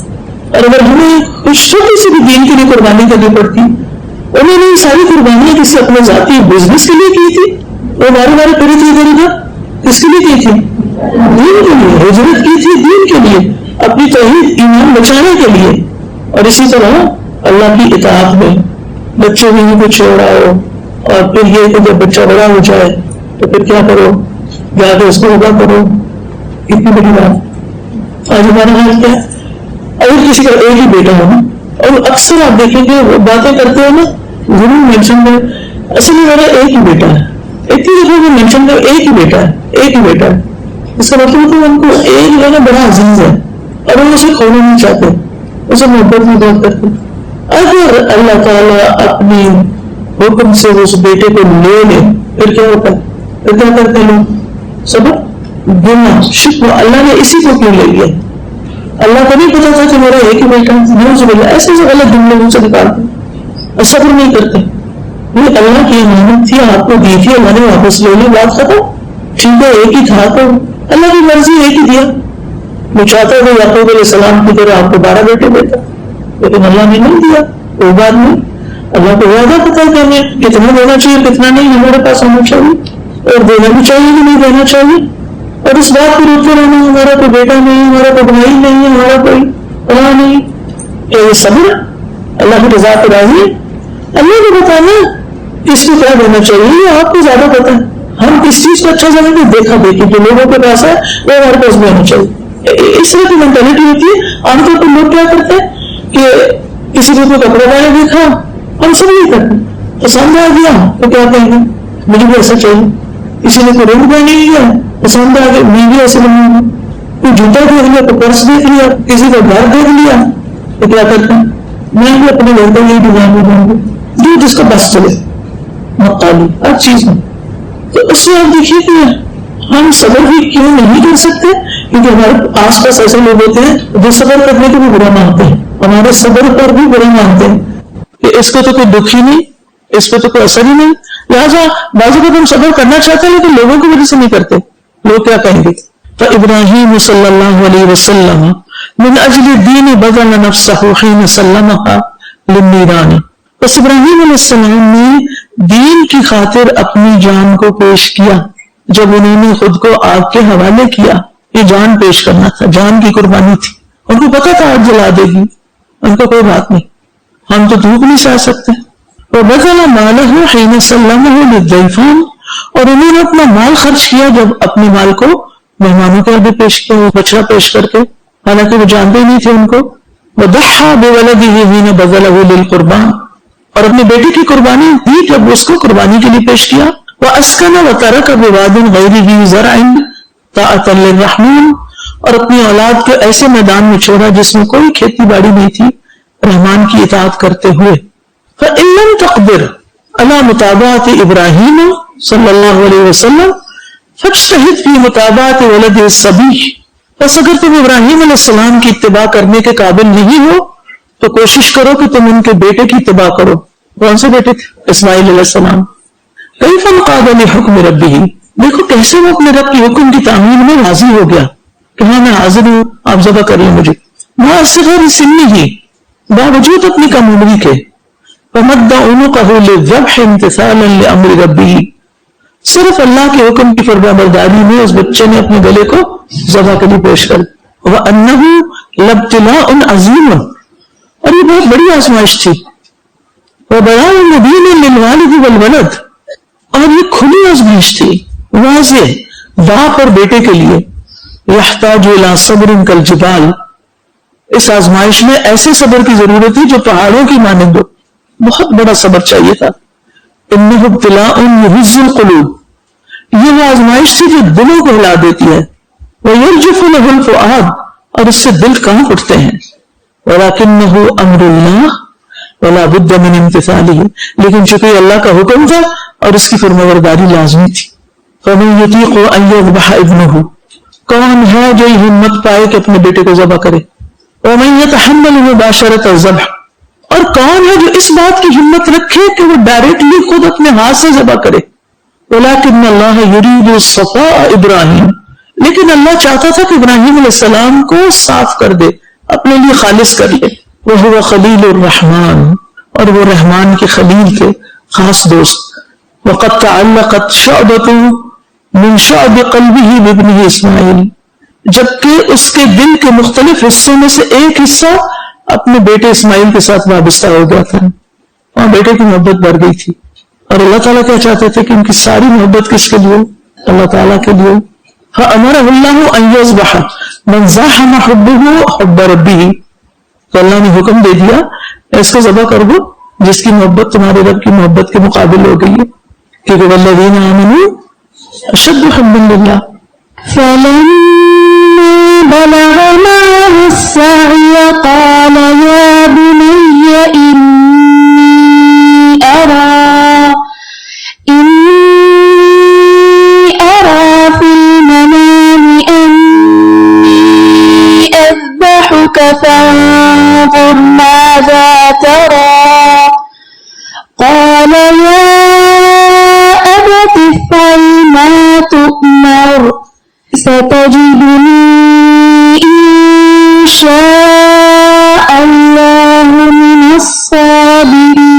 اور اگر ہمیں کچھ چھوٹی سی بھی دین کے لیے قربانی کرنی پڑتی، انہوں نے ساری قربانیاں کسی اپنے ذاتی بزنس کے لیے کی تھی، وہ بارے پڑی تھی ادھر ادھر، کس کے لیے کی تھی؟ دین کے لیے. ہجرت کی تھی دین کے لیے، اپنی توحید ایمان بچانے کے لیے. اور اسی طرح اللہ کی اطاعت میں بچے بھی کو چھوڑاؤ، اور پھر یہ کہ جب بچہ بڑا ہو جائے تو پھر کیا کرو، جا کے اس کو ادا کرو. اتنی بڑی بات. آج ہمارا حال کیا ہے؟ اگر کسی کا ایک ہی بیٹا ہو نا، اور اکثر آپ دیکھیں گے وہ باتیں کرتے ہیں نا ضرور مینشن کرے اصل میں میرا ایک ہی بیٹا ہے. اتنی دفعہ وہ مینشن کرے ایک ہی بیٹا ہے، ایک ہی بیٹا ہے. اس کا مطلب کہ ان کو ایک جو ہے نا بڑا عزیز ہے اور وہ اسے کھونا نہیں چاہتے، اسے محبت میں بات کرتے. اگر اللہ تعالیٰ اپنی حکم سے اس بیٹے کو لے لے پھر کیا ہوتا ہے؟ پھر کیا کرتے لوگ؟ صبر، گناہ، شکر. اللہ نے اسی کو کیوں لے لیا؟ اللہ کو نہیں پتا تھا کہ میرا ایک ہی بیٹا ہے؟ ایسے سے غلط جملے ان سے نکالتے اور صبر نہیں کرتے. یہ اللہ کی امانت تھی، آپ کو دی تھی، اللہ نے واپس لے لی، بات ختم. ٹھیک ہے ایک ہی تھا تو اللہ کی مرضی ایک ہی دیا. وہ چاہتا ہے یعقوب علیہ السلام کی طرح آپ کو 12 بیٹے دیتا، لیکن اللہ نے نہیں دیا. وہ بات نہیں، اللہ کو وعدہ پتا کہ ہمیں کتنا دینا چاہیے کتنا نہیں ہمارے پاس ہونا چاہیے، اور دینا بھی چاہیے کہ نہیں دینا چاہیے. اور اس بات کو روکتے رہنا ہمارا کوئی بیٹا نہیں، ہمارا کوئی بھائی نہیں، ہمارا کوئی پڑھا نہیں. یہ صبر اللہ کی رضا کو راضی. اللہ کو بتانا کس کو کیا دینا چاہیے یہ آپ کو زیادہ پتا ہے. ہم کس چیز کو اچھا سمجھیں گے؟ دیکھا دیکھی جو لوگوں کے پاس ہے وہ ہمارے پاس بھی ہونا چاہیے. اس طرح کی مینٹلٹی ہوتی ہے. عام طور پر لوگ کیا کرتے ہیں کہ کسی کو کوئی کپڑا والا دیکھا، ہم سب نہیں کرتے، پسند آ گیا تو کیا کہیں گے مجھے بھی ایسا چاہیے. کسی نے کوئی رنگ پہن لیا، پسند آ گیا میں بھی ایسے بنوں گا. کوئی جوتا دیکھ لیا، کوئی پرس دیکھ لیا، کسی کا گھر دیکھ لیا تو کیا کرتے ہیں میں بھی اپنے گھر کا یہی ڈیزائن بناؤں گا، جو جس کا بس چلے مقالی ہر چیز میں. تو اس میں آپ دیکھیے کہ ہم صبر بھی کیوں نہیں کر سکتے؟ کیونکہ ہمارے آس پاس ایسے لوگ ہوتے ہیں جو صبر کرنے کو بھی برا مانتے ہیں، ہمارے صبر پر بھی برا مانتے ہیں کہ اس کو تو کوئی دکھ ہی نہیں، اس کو تو کوئی اثر ہی نہیں. لہٰذا بعض کو ہم صبر کرنا چاہتے ہیں لیکن لوگوں کی وجہ سے نہیں کرتے. لوگ کیا کہیں گے؟ فإبراہیم صلی اللہ علیہ وسلم من اجل الدین بذل نفسہ حین سلمها للنیران. بس ابراہیم علیہ السلام نے دین کی خاطر اپنی جان کو پیش کیا جب انہوں نے خود کو آگ کے حوالے کیا. یہ جان پیش کرنا تھا، جان کی قربانی تھی. ان کو پتا تھا آگ جلا دے گی، ان کو کوئی بات نہیں، ہم تو دھوپ نہیں سہ سکتے. وبذل مالہ حین سلمہ للضیفان، اور انہوں نے اپنا مال خرچ کیا جب اپنے مال کو مہمانوں کے آگے پیش کیا، وہ بچڑا پیش کر کے، حالانکہ وہ جانتے ہی نہیں تھے ان کو. وضحى بولدہ حین بذلہ للقربان، اور اپنے بیٹے کی قربانی دی جب اس کو قربانی کے لیے پیش کیا. وَأَسْكَنَ وَتَرَكَ بِوَادٍ غَيْرِهِ زَرْعٍ طَاعَةً لِلرَّحْمَنِ، اور اپنی اولاد کے ایسے میدان میں چھوڑا جس میں کوئی کھیتی باڑی نہیں تھی، رحمان کی اطاعت کرتے ہوئے. فَإِن لَمْ تَقْدِرْ عَلَى مُتَابَعَةِ إِبْرَاهِيمَ صلی اللہ علیہ وسلم فَاجْتَهِدْ فِي مُتَابَعَةِ وَلَدِهِ الصَّبِيِّ، بس اگر تم ابراہیم علیہ السلام کی اتباع کرنے کے قابل نہیں ہو تو کوشش کرو کہ تم ان کے بیٹے کی اتباع کرو. کون سے بیٹے تھے؟ اسماعیل علیہ السلام. کیف انقاد لحکم ربہ، دیکھو کیسے وہ اپنے رب کی حکم کی تعمیل میں راضی ہو گیا کہ ہاں میں حاضر ہوں، آپ ذبح کر لیں مجھے. مع صغر سنہ، باوجود اپنی کم عمری کے. فمد عنقہ للذبح امتثالا لامر ربہ، صرف اللہ کے حکم کی فرمانبرداری میں اس بچے نے اپنے گلے کو ذبح کے لیے پیش کر. وانہ لابتلاء عظیم، اور یہ بہت بڑی آزمائش تھی. وبیان مبین للوالد والولد، اور یہ کھلی آزمائش تھی واضح باپ اور بیٹے کے لیے. یحتاج الی صبر کالجبال، اس آزمائش میں ایسے صبر کی ضرورت تھی جو پہاڑوں کی مانند ہو. بہت بڑا صبر چاہیے تھا. انہ ابتلاء یہز القلوب، یہ وہ آزمائش تھی جو دلوں کو ہلا دیتی ہے. ویرجف له الفؤاد، اور اس سے دل کانپ اٹھتے ہیں. ولکنہ امر اللہ ولا بد من امتثالہ، لیکن چونکہ اللہ کا حکم تھا اور اس کی فرمانبرداری لازمی تھی. فمن یطیق ان یذبح ابنہ، کون ہے جو یہ ہمت پائے کہ اپنے بیٹے کو ذبح کرے. ومن یتحمل مباشرۃ الذبح، اور کون ہے جو اس بات کی ہمت رکھے کہ وہ ڈائریکٹلی خود اپنے ہاتھ سے ذبح کرے. ولکن اللہ یرید صفاء ابراہیم، لیکن اللہ چاہتا تھا کہ ابراہیم علیہ السلام کو صاف کر دے، اپنے لیے خالص کر لے. وہو خلیل الرحمن، اور وہ رحمان کے خلیل کے خاص دوست. وقد تعلقت شعبۃ من شعب قلبہ بابنہ اسماعیل، جبکہ اس کے دل کے مختلف حصوں میں سے ایک حصہ اپنے بیٹے اسماعیل کے ساتھ وابستہ ہو گیا تھا. وہاں بیٹے کی محبت بڑھ گئی تھی. اور اللہ تعالیٰ کیا چاہتے تھے کہ ان کی ساری محبت کس کے لیے؟ اللہ تعالیٰ کے لیے. فَأَمَرَهُ اللَّهُ أَن يَذْبَحَ مَنْ زَاحَمَ حُبُّهُ حُبَّ رَبِّهِ. تو اللہ نے حکم دے دیا اس کو ذبح کر دو جس کی محبت تمہارے رب کی محبت کے مقابل ہو گئی ہے، کیونکہ وَالَّذِينَ آمَنُوا أَشَدُّ حُبًّا لِلَّهِ. فَلَمَّا بَلَغَ مَعَهُ السَّعْيَ قَالَ يَا بُنَيَّ إِنِّي أَرَى فِي الْمَنَامِ أَنِّي أَذْبَحُكَ فَانظُرْ مَاذَا تَرَى. قَالَ يَا أَبَتِ افْعَلْ مَا تُؤْمَرُ سَتَجِدُنِي إِن شَاءَ اللَّهُ مِنَ الصَّابِرِينَ.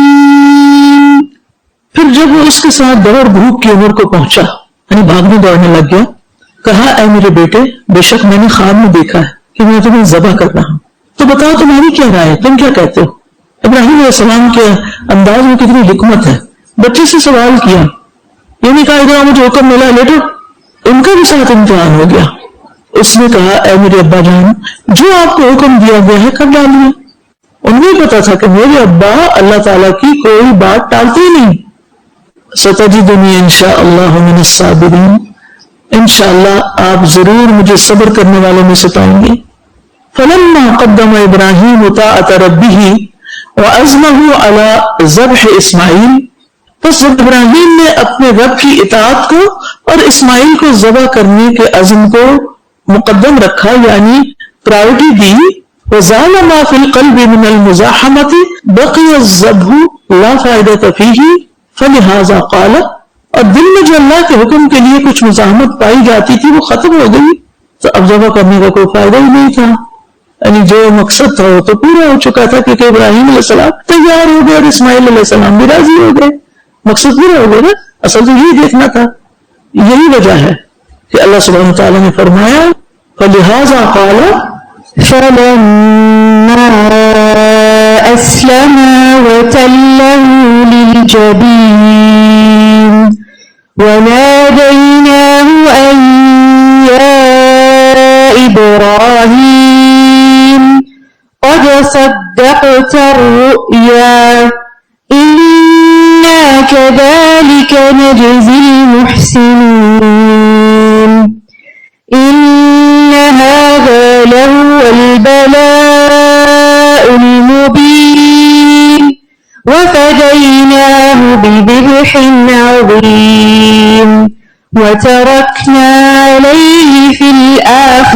پھر جب وہ اس کے ساتھ دوڑ بھوک کی عمر کو پہنچا، یعنی بھاگنے دوڑنے لگ گیا، کہا اے میرے بیٹے، بے شک میں نے خواب میں دیکھا ہے کہ میں تمہیں ذبح کر رہا ہوں، تو بتاؤ تمہاری کیا رائے ہے، تم کیا کہتے ہو؟ ابراہیم علیہ السلام کے انداز میں کتنی حکمت ہے. بچے سے سوال کیا، یہ نہیں کہا ادھر مجھے حکم ملا لیٹو. ان کا بھی ساتھ امتحان ہو گیا. اس نے کہا اے میرے ابا جان، جو آپ کو حکم دیا گیا ہے کر ڈالیے. انہیں پتا تھا کہ میرے ابا اللہ تعالیٰ کی کوئی بات ٹالتے ہی نہیں. ستجدنی انشاء اللہ من الصابرین، انشاءاللہ آپ ضرور مجھے صبر کرنے والوں میں سے پائیں گے. فلما قدم ابراہیم طاعۃ ربہ وعزمہ علی ذبح اسماعیل، پس جب ابراہیم نے اپنے رب کی اطاعت کو اور اسماعیل کو ذبح کرنے کے عزم کو مقدم رکھا، یعنی پرائرٹی دی، وزال ما فی القلب من المزاحمۃ بقی الذبح لا فائدۃ فیہ فلہذا قال، اور دل میں جو اللہ کے حکم کے لیے کچھ مزاحمت پائی جاتی تھی وہ ختم ہو گئی، تو اب ذبح کرنے کا کوئی فائدہ ہی نہیں تھا. یعنی جو مقصد تھا وہ تو پورا ہو چکا تھا، کیونکہ ابراہیم علیہ السلام تیار ہو گئے اور اسماعیل علیہ السلام بھی راضی ہو گئے. مقصد پورا ہو گیا نا. اصل تو یہی دیکھنا تھا. یہی وجہ ہے کہ اللہ سبحانہ وتعالیٰ نے فرمایا فلہذا قال فَلَمَّا أَسْلَمَا وَتَلَّهُ لِلْجَبِينِ وَنَادَيْنَاهُ أَن يَا إِبْرَاهِيمُ قَدْ صَدَّقْتَ الرُّؤْيَا إِنَّا كَذَلِكَ نَجْزِي الْمُحْسِنِينَ إِنَّ هَذَا لَهُوَ الْبَلَاءُ الْمُبِينُ وَفَدَيْنَاهُ بِذِبْحٍ عَظِيمٍ وَتَرَكْنَا عَلَيْهِ فِي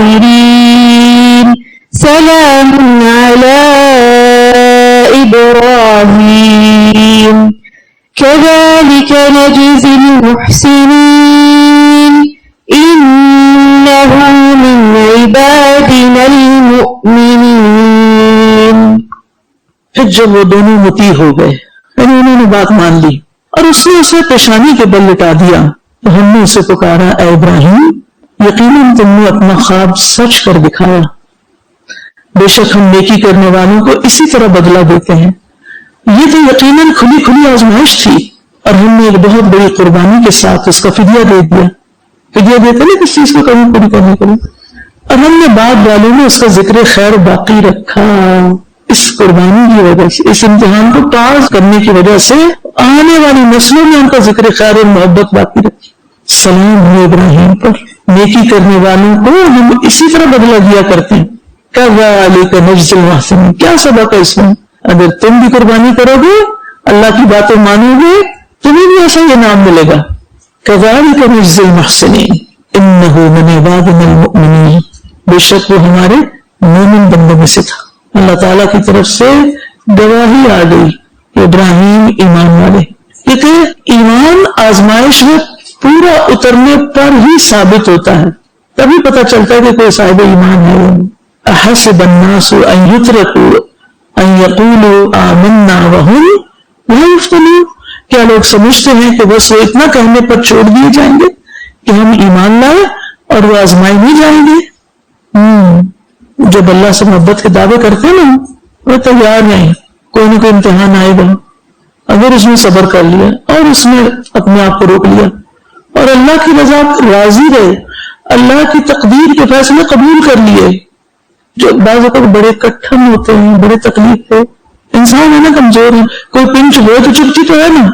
الْآخِرِينَ سَلَامٌ عَلَى إِبْرَاهِيمَ كَذَلِكَ نَجْزِي الْمُحْسِنِينَ إِنَّهُ مِنْ عِبَادِنَا الْمُؤْمِنِينَ. پھر جب وہ دونوں مطیع ہو گئے، یعنی انہوں نے بات مان لی اور اس نے اسے پیشانی کے بل لٹا دیا، تو ہم نے اسے پکارا اے ابراہیم، یقیناً تم نے اپنا خواب سچ کر دکھایا، بے شک ہم نیکی کرنے والوں کو اسی طرح بدلہ دیتے ہیں. یہ تو یقیناً کھلی کھلی آزمائش تھی، اور ہم نے ایک بہت بڑی قربانی کے ساتھ اس کا فدیہ دے دیا. فدیہ دیتے نا کس چیز کو کمی پوری کرنے کے لیے. اور ہم نے بعد والوں میں اس کا ذکر خیر باقی رکھا. اس قربانی کی وجہ سے، اس امتحان کو پاس کرنے کی وجہ سے آنے والی نسلوں میں ان کا ذکر خیر اور محبت باقی رکھی. سلام ہو ابراہیم پر، نیکی کرنے والوں کو ہم اسی طرح بدلہ دیا کرتے ہیں. کذالک نجزی المحسنین، کیا سبق ہے اس میں؟ اگر تم بھی قربانی کرو گے، اللہ کی باتیں مانو گے، تمہیں بھی ایسا یہ نام ملے گا. کذالک نجزی المحسنین انہ من عبادنا المؤمنین، بے شک وہ ہمارے مومن بندوں میں سے تھا. اللہ تعالیٰ کی طرف سے گواہی آ گئی کہ ابراہیم ایمان والے، کیونکہ ایمان آزمائش میں پورا اترنے پر ہی ثابت ہوتا ہے، تبھی پتہ چلتا ہے کہ کوئی صاحب ایمان ہے. احسب الناس ان یترکوا ان یقولوا آمنا وهم لا یفتنون، کیا لوگ سمجھتے ہیں کہ بس وہ اتنا کہنے پر چھوڑ دیے جائیں گے کہ ہم ایمان لائے اور وہ آزمائے نہیں جائیں گے؟ جب اللہ سے محبت کے دعوے کرتے ہیں نا، وہ تیار نہیں، کوئی نہ کوئی امتحان آئے گا. اگر اس نے صبر کر لیا اور اس نے اپنے آپ کو روک لیا اور اللہ کی رضا پر راضی رہے، اللہ کی تقدیر کے فیصلے قبول کر لیے، جو بعض اوقات بڑے کٹھن ہوتے ہیں، بڑے تکلیف ہو، انسان ہے نا کمزور ہے، کوئی پنچ ہو تو چپتی تو ہے نا،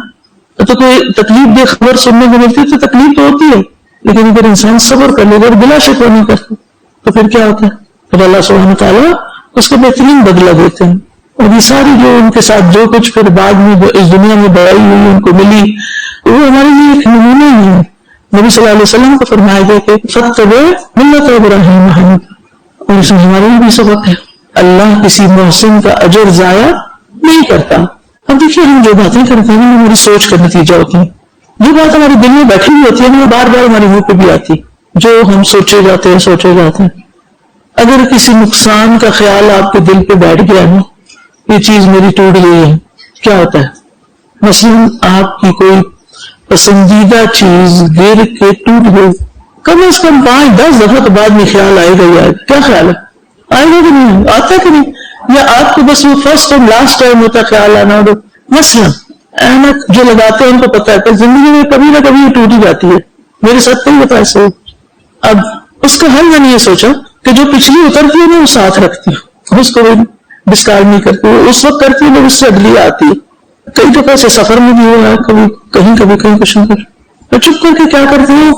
تو کوئی تکلیف دے خبر سننے کو ملتی تو تکلیف تو ہوتی ہے، لیکن اگر انسان صبر کر لے اگر بلا شکوہ نہیں کرتا تو پھر کیا ہوتا ہے؟ پھر اللہ سبحانہ تعالیٰ اس کو بہترین بدلہ دیتے ہیں. اور یہ ساری جو ان کے ساتھ جو کچھ پھر بعد میں اس دنیا میں بڑائی ہوئی ان کو ملی، وہ ہمارے لیے ایک نمونہ ہی ہے. نبی صلی اللہ علیہ وسلم کو فرمایا گیا کہ فاتبع ملت ابراہیم حنیفا، اور اس میں ہمارے لیے بھی سبق ہے، اللہ کسی محسن کا اجر ضائع نہیں کرتا. اب دیکھیے ہم جو باتیں کرتے ہیں وہ ہماری سوچ کا نتیجہ ہوتی ہیں، جو بات ہمارے دل میں بیٹھی ہوئی ہوتی ہے وہ بار بار ہمارے منہ پہ بھی آتی، جو ہم سوچے جاتے ہیں. اگر کسی نقصان کا خیال آپ کے دل پہ بیٹھ گیا نا، یہ چیز میری ٹوٹ گئی ہے، کیا ہوتا ہے؟ مثلاً آپ کی کوئی پسندیدہ چیز گر کے ٹوٹ گئی، کم از کم 5-10 دفعہ تو بعد میں خیال آئے گا ہی آئے گا. کیا خیال ہے؟ آئے گا کہ نہیں؟ آتا کہ نہیں؟ یا آپ کو بس وہ فرسٹ اور لاسٹ ٹائم ہوتا خیال آنا ہو؟ مثلاً اینک جو لگاتے ہیں ان کو پتا ہے کہ زندگی میں کبھی نہ کبھی یہ ٹوٹ ہی جاتی ہے، میرے ساتھ نہیں ہوتا ایسے. اب اس کا حل میں نے یہ سوچا کہ جو پچھلی اترتی ہے نا وہ ساتھ رکھتی ہے، اس کو ڈسکارڈ نہیں کرتی، اس وقت کرتی ہے جب اس سے اگلی آتی ہے. کئی دفعہ سے سفر میں بھی ہوا ہے، کبھی کہیں کچھ نہ کچھ میں چپ کر کے کیا کرتی ہوں،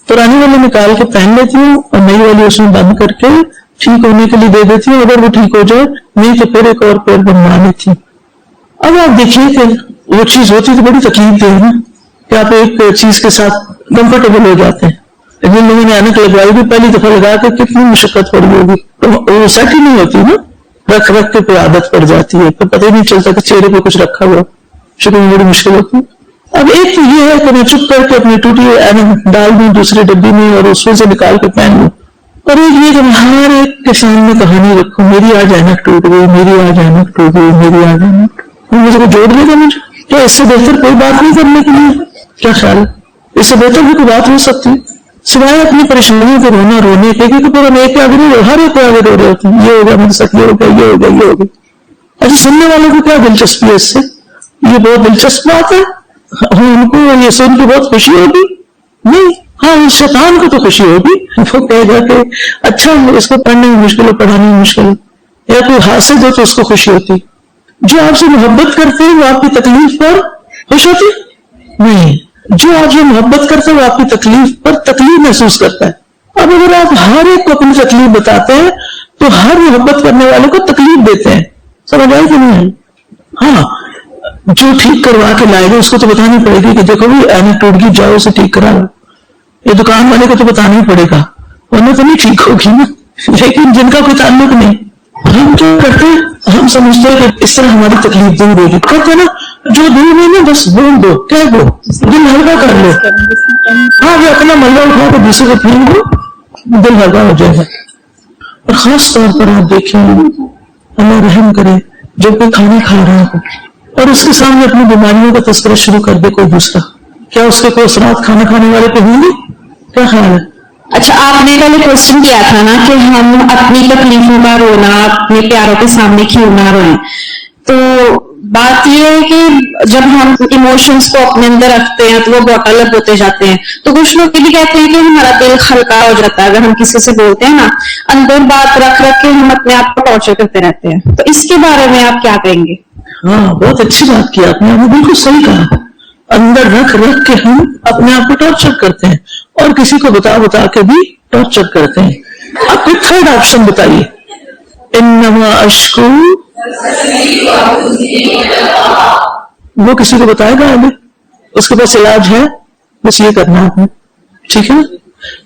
پرانی والی نکال کے پہن لیتی ہوں اور نئی والی اس میں بند کر کے ٹھیک ہونے کے لیے دے دیتی ہوں. اگر وہ ٹھیک ہو جائے نہیں تو پھر ایک اور پیر بنوا لیتی ہوں. اب آپ دیکھیے کہ وہ چیز ہوتی تو بڑی تکلیف دے نا کہ آپ ایک چیز کے ساتھ کمفرٹیبل ہو جاتے ہیں. جن لوگوں نے اینک لگوائی بھی پہلی دفعہ لگا کے کتنی مشقت پڑی ہوگی، تو وہ سیٹ ہی نہیں ہوتی نا، رکھ کے پہ عادت پڑ جاتی ہے، تو پتہ ہی نہیں چلتا کہ چہرے پہ کچھ رکھا ہوا، شکل میں بڑی مشکل ہوتی ہے. اب ایک تو یہ ہے کہ میں چپ کر کے اپنی ٹوٹی اینک ڈال دوں دوسری ڈبی میں اور اس سے نکال کے پہن لوں. اور ایک یہ کہ میں ہر ایک کے سامنے کہانی رکھوں، میری آج اینک ٹوٹ گئی، میری آج اینک ٹوٹ گئی، میری آج اینک مجھے کو جوڑ دے گا مجھے؟ کیا اس سے بہتر کوئی بات نہیں کرنے کے لیے؟ کیا خیال ہے؟ اس سے بہتر بھی کوئی بات ہو سکتی سوائے اپنی پریشانیوں کو رونے کے، کیونکہ پورا میں ایک آگے نہیں، ہر ایک آگے رو رہے ہوتے ہیں، یہ ہو گیا میرے ساتھ، یہ ہو گیا، یہ ہو گیا، یہ ہو گیا. اچھا سننے والوں کو کیا دلچسپی ہے اس سے؟ یہ بہت دلچسپ بات ہے، ان کو یہ سن کے بہت خوشی ہوگی نہیں؟ ہاں شیطان کو تو خوشی ہوگی، وہ کہے گا کہ اچھا اس کو پڑھنے میں مشکل ہے، پڑھانے میں مشکل ہے. یا کوئی حاسد ہو تو اس کو خوشی ہوتی. جو آپ سے محبت کرتے ہیں وہ آپ کی تکلیف پر خوش ہوتی نہیں، جو آپ سے محبت کرتے ہیں وہ آپ کی تکلیف پر تکلیف محسوس کرتا ہے. اب اگر آپ ہر ایک کو اپنی تکلیف بتاتے ہیں تو ہر محبت کرنے والے کو تکلیف دیتے ہیں. سمجھ آئی کہ نہیں؟ ہاں جو ٹھیک کروا کے لائے گا اس کو تو بتانی پڑے گی کہ دیکھو بھی اینک ٹوٹ گئی، جاؤ اسے ٹھیک کرا لو. یہ دکان والے کو تو بتانا ہی پڑے گا، ورنہ تو نہیں ٹھیک ہوگی نا. لیکن جن کا کوئی تعلق نہیں، ہم کیا کرتے ہیں، ہم سمجھتے ہیں کہ اس طرح ہماری تکلیف دور ہوگی. کرتے نا جو دور نہیں نا بس بول دو، کہہ دو، دل ہلکا کر لو. ہاں وہ اپنا ملہ اٹھا کے دوسرے کو پھینک دو، دل ہلکا ہو جائے گا. اور خاص طور پر آپ دیکھیں اللہ رحم کرے جب کوئی کھانا کھا رہا ہو اور اس کے سامنے اپنی بیماریوں کا تذکرہ شروع کر دے کوئی دوسرا، کیا اس کے کوئی اثرات کھانا کھانے والے پہ ہوں گے؟ کیا خیال ہے؟ اچھا آپ نے پہلے کوشچن کیا تھا نا کہ ہم اپنی تکلیفوں کا رونا اپنے پیاروں کے سامنے کیوں نہ روئیں، تو بات یہ ہے کہ جب ہم ایموشنز کو اپنے اندر رکھتے ہیں تو وہ بوٹل اپ ہوتے جاتے ہیں. تو کچھ لوگ یہ بھی کہتے ہیں کہ ہمارا دل ہلکا ہو جاتا ہے اگر ہم کسی سے بولتے ہیں نا، اندر بات رکھ کے ہم اپنے آپ کو ٹارچر کرتے رہتے ہیں. تو اس کے بارے میں آپ کیا کہیں گے؟ ہاں بہت اچھی بات کی آپ نے بالکل صحیح کہا. اندر رکھ کے ہم اپنے آپ کو ٹارچر کرتے ہیں اور کسی کو بتا کے بھی ٹارچر کرتے ہیں. اب کوئی تھرڈ آپشن بتائیے. انما اشکو، وہ کسی کو بتائے گا آگے، اس کے پاس علاج ہے، بس یہ کرنا آپ نے، ٹھیک ہے نا؟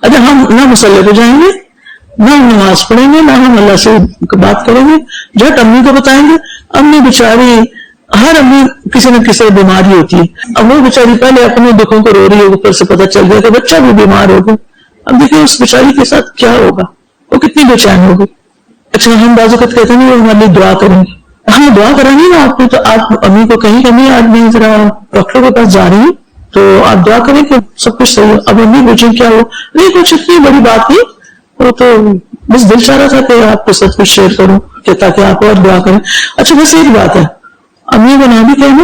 اچھا ہم نہ مسئلے پہ جائیں گے، نہ ہم نماز پڑھیں گے، نہ ہم اللہ سے بات کریں گے، جھٹ امی کو بتائیں گے. امی بیچاری، ہر امی کسی نہ کسی بیماری ہوتی ہے. اب وہ بیچاری پہلے اپنے دکھوں کو رو رہی ہوگی، پھر سے پتہ چل گیا کہ بچہ بھی بیمار ہوگا. اب دیکھیں اس بیچاری کے ساتھ کیا ہوگا، وہ کتنی بے چین ہوگی. اچھا ہم بعض اوقات کہتے ہیں وہ ہمارے لیے دعا کریں گے، ہم دعا کریں گے نا آپ کو، تو آپ امی کو کہیں کہ امی آج میں ذرا ڈاکٹر کے پاس جا رہی ہوں تو آپ دعا کریں کہ سب کچھ صحیح ہو. اب امی پوچھیں کیا ہو، نہیں کچھ اتنی بڑی بات نہیں، وہ تو بس دل چاہ رہا تھا کہ آپ کو سب کچھ شیئر کروں کہ تاکہ آپ اور دعا کریں. اچھا بس ایک بات ہے، امی بنا بھی کہنا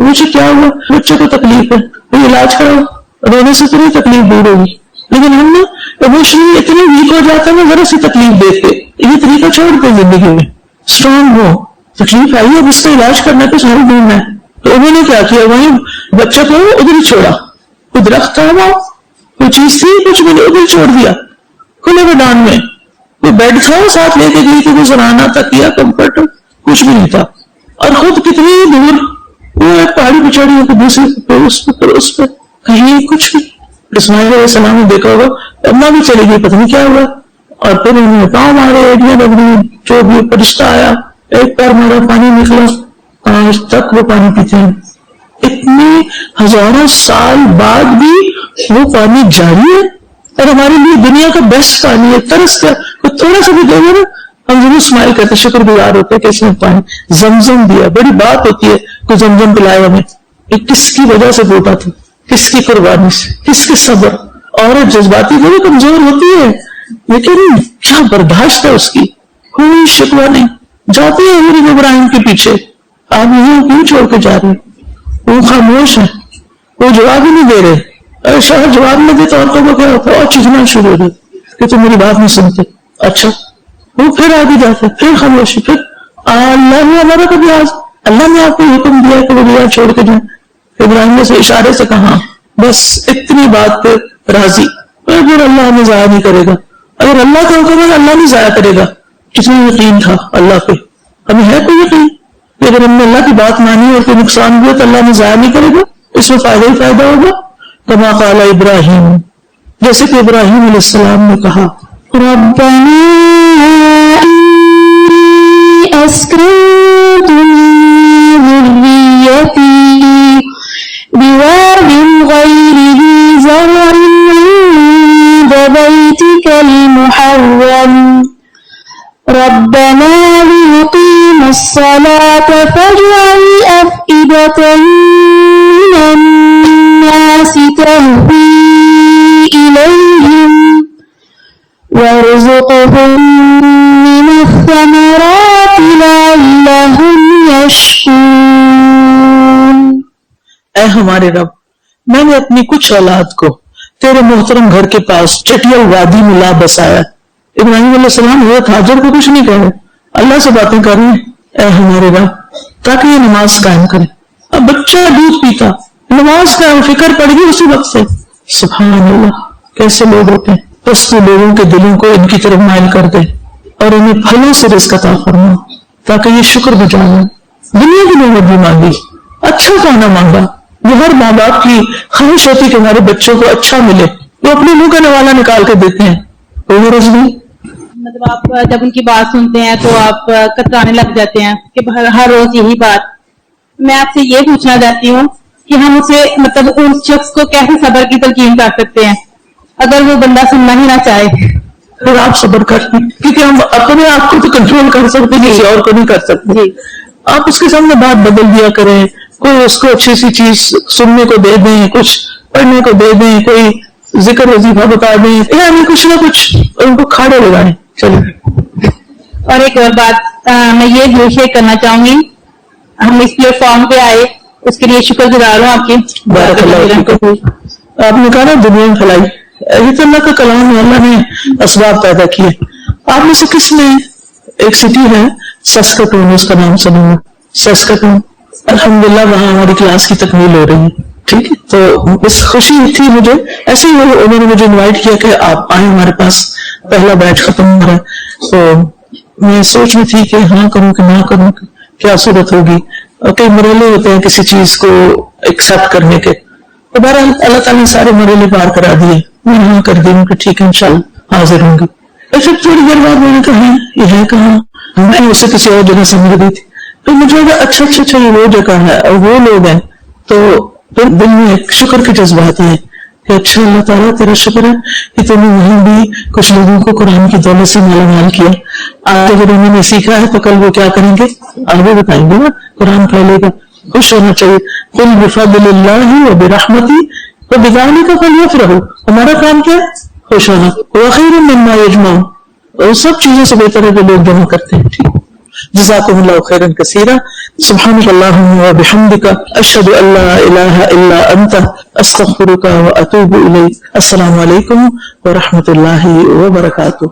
مجھے کیا ہوا؟ بچے کو تکلیف ہے، تو علاج کراؤ، رونے سے تو نہیں تکلیف دور ہوگی. لیکن ہم نا ایموشنلی اتنے ویک ہو جاتے ہیں نا ذرا سی تکلیف دیکھ کے یہ طریقہ چھوڑ دیں زندگی میں. اسٹرانگ ہو، تکلیف آئی ہے اس کا علاج کرنا تو سارے دن ہے. تو انہوں نے کیا کیا، وہیں بچہ کو ادھر ہی چھوڑا. کوئی درخت تھا وہاں، کوئی چیز تھی، کچھ بھی نہیں، ادھر چھوڑ دیا کھلے میدان میں. کوئی بیڈ تھا ساتھ لے کے گئی تھی، کوئی سراہنا تک کیا کمفرٹ کچھ بھی نہیں تھا. اور خود کتنی دور وہ ایک پہاڑی پہ چڑھی ہوئی دوسری اس پہ کہیں کچھ بھی. اسماعیل علیہ السلام نے دیکھا ہوگا اماں بھی چلی گئی، پتہ نہیں کیا ہوا. اور پھر انہوں نے پاؤں مارے، ایڈیاں لگ رہی، جو بھی فرشتہ آیا ایک پیر مارا، پانی نکلا. آج تک وہ پانی پیتے ہیں. اتنے ہزاروں سال بعد بھی وہ پانی جاری ہے. اور ہمارے لیے دنیا کا بیسٹ پانی ہے. ترس کیا تھوڑا سا بھی دے گا نا ہم ضرور اسمائل کرتے، شکر گزار ہوتے کہ اس نے پانی زمزم دیا. بڑی بات ہوتی ہے کوئی زمزم پلایا ہمیں. یہ کس کی وجہ سے پوتا تھا، کس کی قربانی سے، کس کے صبر. عورت جذباتی بھی کمزور ہوتی ہے لیکن کیا برداشت ہے اس کی، کوئی شکوہ نہیں. جاتے ہیں حضرت ابراہیم کے پیچھے، آپ یہاں کیوں چھوڑ کے جا رہے؟ وہ خاموش ہے، وہ جواب ہی نہیں دے رہے. اگر شوہر جواب نہ دے تو عورتوں کو کیا ہوتا ہے، اور چیخنا شروع ہو جاتا کہ تم میری بات نہیں سنتے. اچھا وہ پھر آگے جاتے، پھر خاموش، پھر اللہ نے ہمارا کبھی آج اللہ نے آپ کو حکم دیا کہ وہ دنیا چھوڑ کے جائیں. ابراہیم نے اشارے سے کہا بس اتنی بات پہ راضی. پھر اللہ ہمیں ضائع نہیں کرے گا. اگر اللہ کا حکم ہے اللہ نہیں ضائع کرے گا. کتنا یقین تھا اللہ پہ، ہمیں ہے کوئی یقین کہ اگر ہم نے اللہ کی بات مانی اور کوئی نقصان ہوا تو اللہ نے ضائع نہیں کرے گا، اس میں فائدہ ہی فائدہ ہوگا. کما قال ابراہیم، جیسے کہ ابراہیم علیہ السلام نے کہا ربنا انی اسکنت من ذریتی بواد غیر ذی زرع عند بیتک المحرم ربنا ليقيموا الصلاة فاجعل أفئدة من الناس تهوي إليهم وارزقهم من الثمرات لعلهم يشكرون. اے ہمارے رب، میں نے اپنی کچھ اولاد کو تیرے محترم گھر کے پاس چٹیل وادی میں لا بسایا. ابراہیم علیہ السلام حضرت حاجر کو کچھ نہیں کہہ رہے، اللہ سے باتیں کر رہے ہیں. اے ہمارے رب، تاکہ یہ نماز قائم کرے. اب بچہ دودھ پیتا، نماز قائم، فکر پڑ گئی اسی وقت سے. سبحان اللہ، کیسے لوگ ہوتے ہیں. پستو لوگوں کے دلوں کو ان کی طرف مائل کر دے اور انہیں پھلوں سے رزق عطا فرما تاکہ یہ شکر بجا لیں. دنیا کی نعمت بھی مانگی، اچھا کھانا مانگا. وہ ہر ماں باپ کی خواہش ہوتی کہ ہمارے بچوں کو اچھا ملے، وہ اپنے منہ کا نوالا نکال کے دیتے ہیں. کوئی غرض نہیں. مطلب آپ جب ان کی بات سنتے ہیں تو آپ کترانے لگ جاتے ہیں کہ ہر روز یہی بات. میں آپ سے یہ پوچھنا چاہتی ہوں کہ ہم اسے مطلب اس شخص کو کیسے صبر کی تلقین کر سکتے ہیں اگر وہ بندہ سننا ہی نہ چاہے؟ پھر آپ صبر کریں، کیونکہ ہم اپنے آپ کو تو کنٹرول کر سکتے ہیں، کسی اور کو نہیں کر سکتے. آپ اس کے سامنے بات بدل دیا کریں، کوئی اس کو اچھی سی چیز سننے کو دے دیں، کچھ پڑھنے کو دے دیں، کوئی ذکر وظیفہ بتا دیں، یعنی کچھ نہ کچھ ان کو کھاڑے لگائیں. چلیے. اور ایک اور بات میں یہ شیئر کرنا چاہوں گی، ہم اس پلیٹ فارم پہ آئے اس کے لیے شکر گزار ہوں آپ کی. بارک اللہ فیکم. آپ نے کہا نا دنیا میں پھیلائی، یہ تو اللہ کا کلام ہے، اللہ نے اسباب پیدا کیے. آپ میں سے کس میں ایک سٹی ہے سسکٹون، اس کا نام سنوں گا، سسکٹون. الحمدللہ وہاں ہماری کلاس کی تکمیل ہو رہی ہے. ٹھیک ہے، تو بس خوشی تھی مجھے. ایسے ہی انہوں نے مجھے انوائٹ کیا کہ آپ آئیں ہمارے پاس، پہلا بیچ ختم ہو رہا ہے. تو میں سوچ رہی تھی کہ ہاں کروں کہ نہ کروں، کیا صورت ہوگی. کئی مرحلے ہوتے ہیں کسی چیز کو ایکسپٹ کرنے کے. تو بہرحال اللہ تعالیٰ نے سارے مرحلے پار کرا دیے. میں ہاں کر دی ہوں کہ ٹھیک ہے انشاءاللہ حاضر ہوں گی. پھر تھوڑی دیر بعد میں نے کہا یہ ہے کہاں، میں اسے کسی اور جگہ سمجھ رہی تھی. تو مجھے لگا اچھا یہ وہ جگہ ہے اور وہ لوگ ہیں. تو پھر دل میں ایک شکر کے جذبات ہیں کہ اچھا اللہ تعالیٰ تیرا شکر ہے کہ تم نے وہیں بھی کچھ لوگوں کو قرآن کی دولت سے مالا مال کیا. آج اگر انہوں نے سیکھا ہے تو کل وہ کیا کریں گے آگے بتائیں گے نا، قرآن پھیلے گا. خوش ہونا چاہیے. قل بفضل اللہ وبرحمتہ وبذلک فلیفرحوا. ہمارا کام کیا ہے؟ خوش ہونا. وخیر مما یجمعون. اور سب چیزوں سے بہتر ہے جو لوگ جمع کرتے ہیں. ٹھیک. جزاکم اللہ خیرا کثیرا. سبحانک اللہم وبحمدک اشہد ان لا الہ الا انت استغفرک واتوب الیک. السلام علیکم ورحمۃ اللہ وبرکاتہ.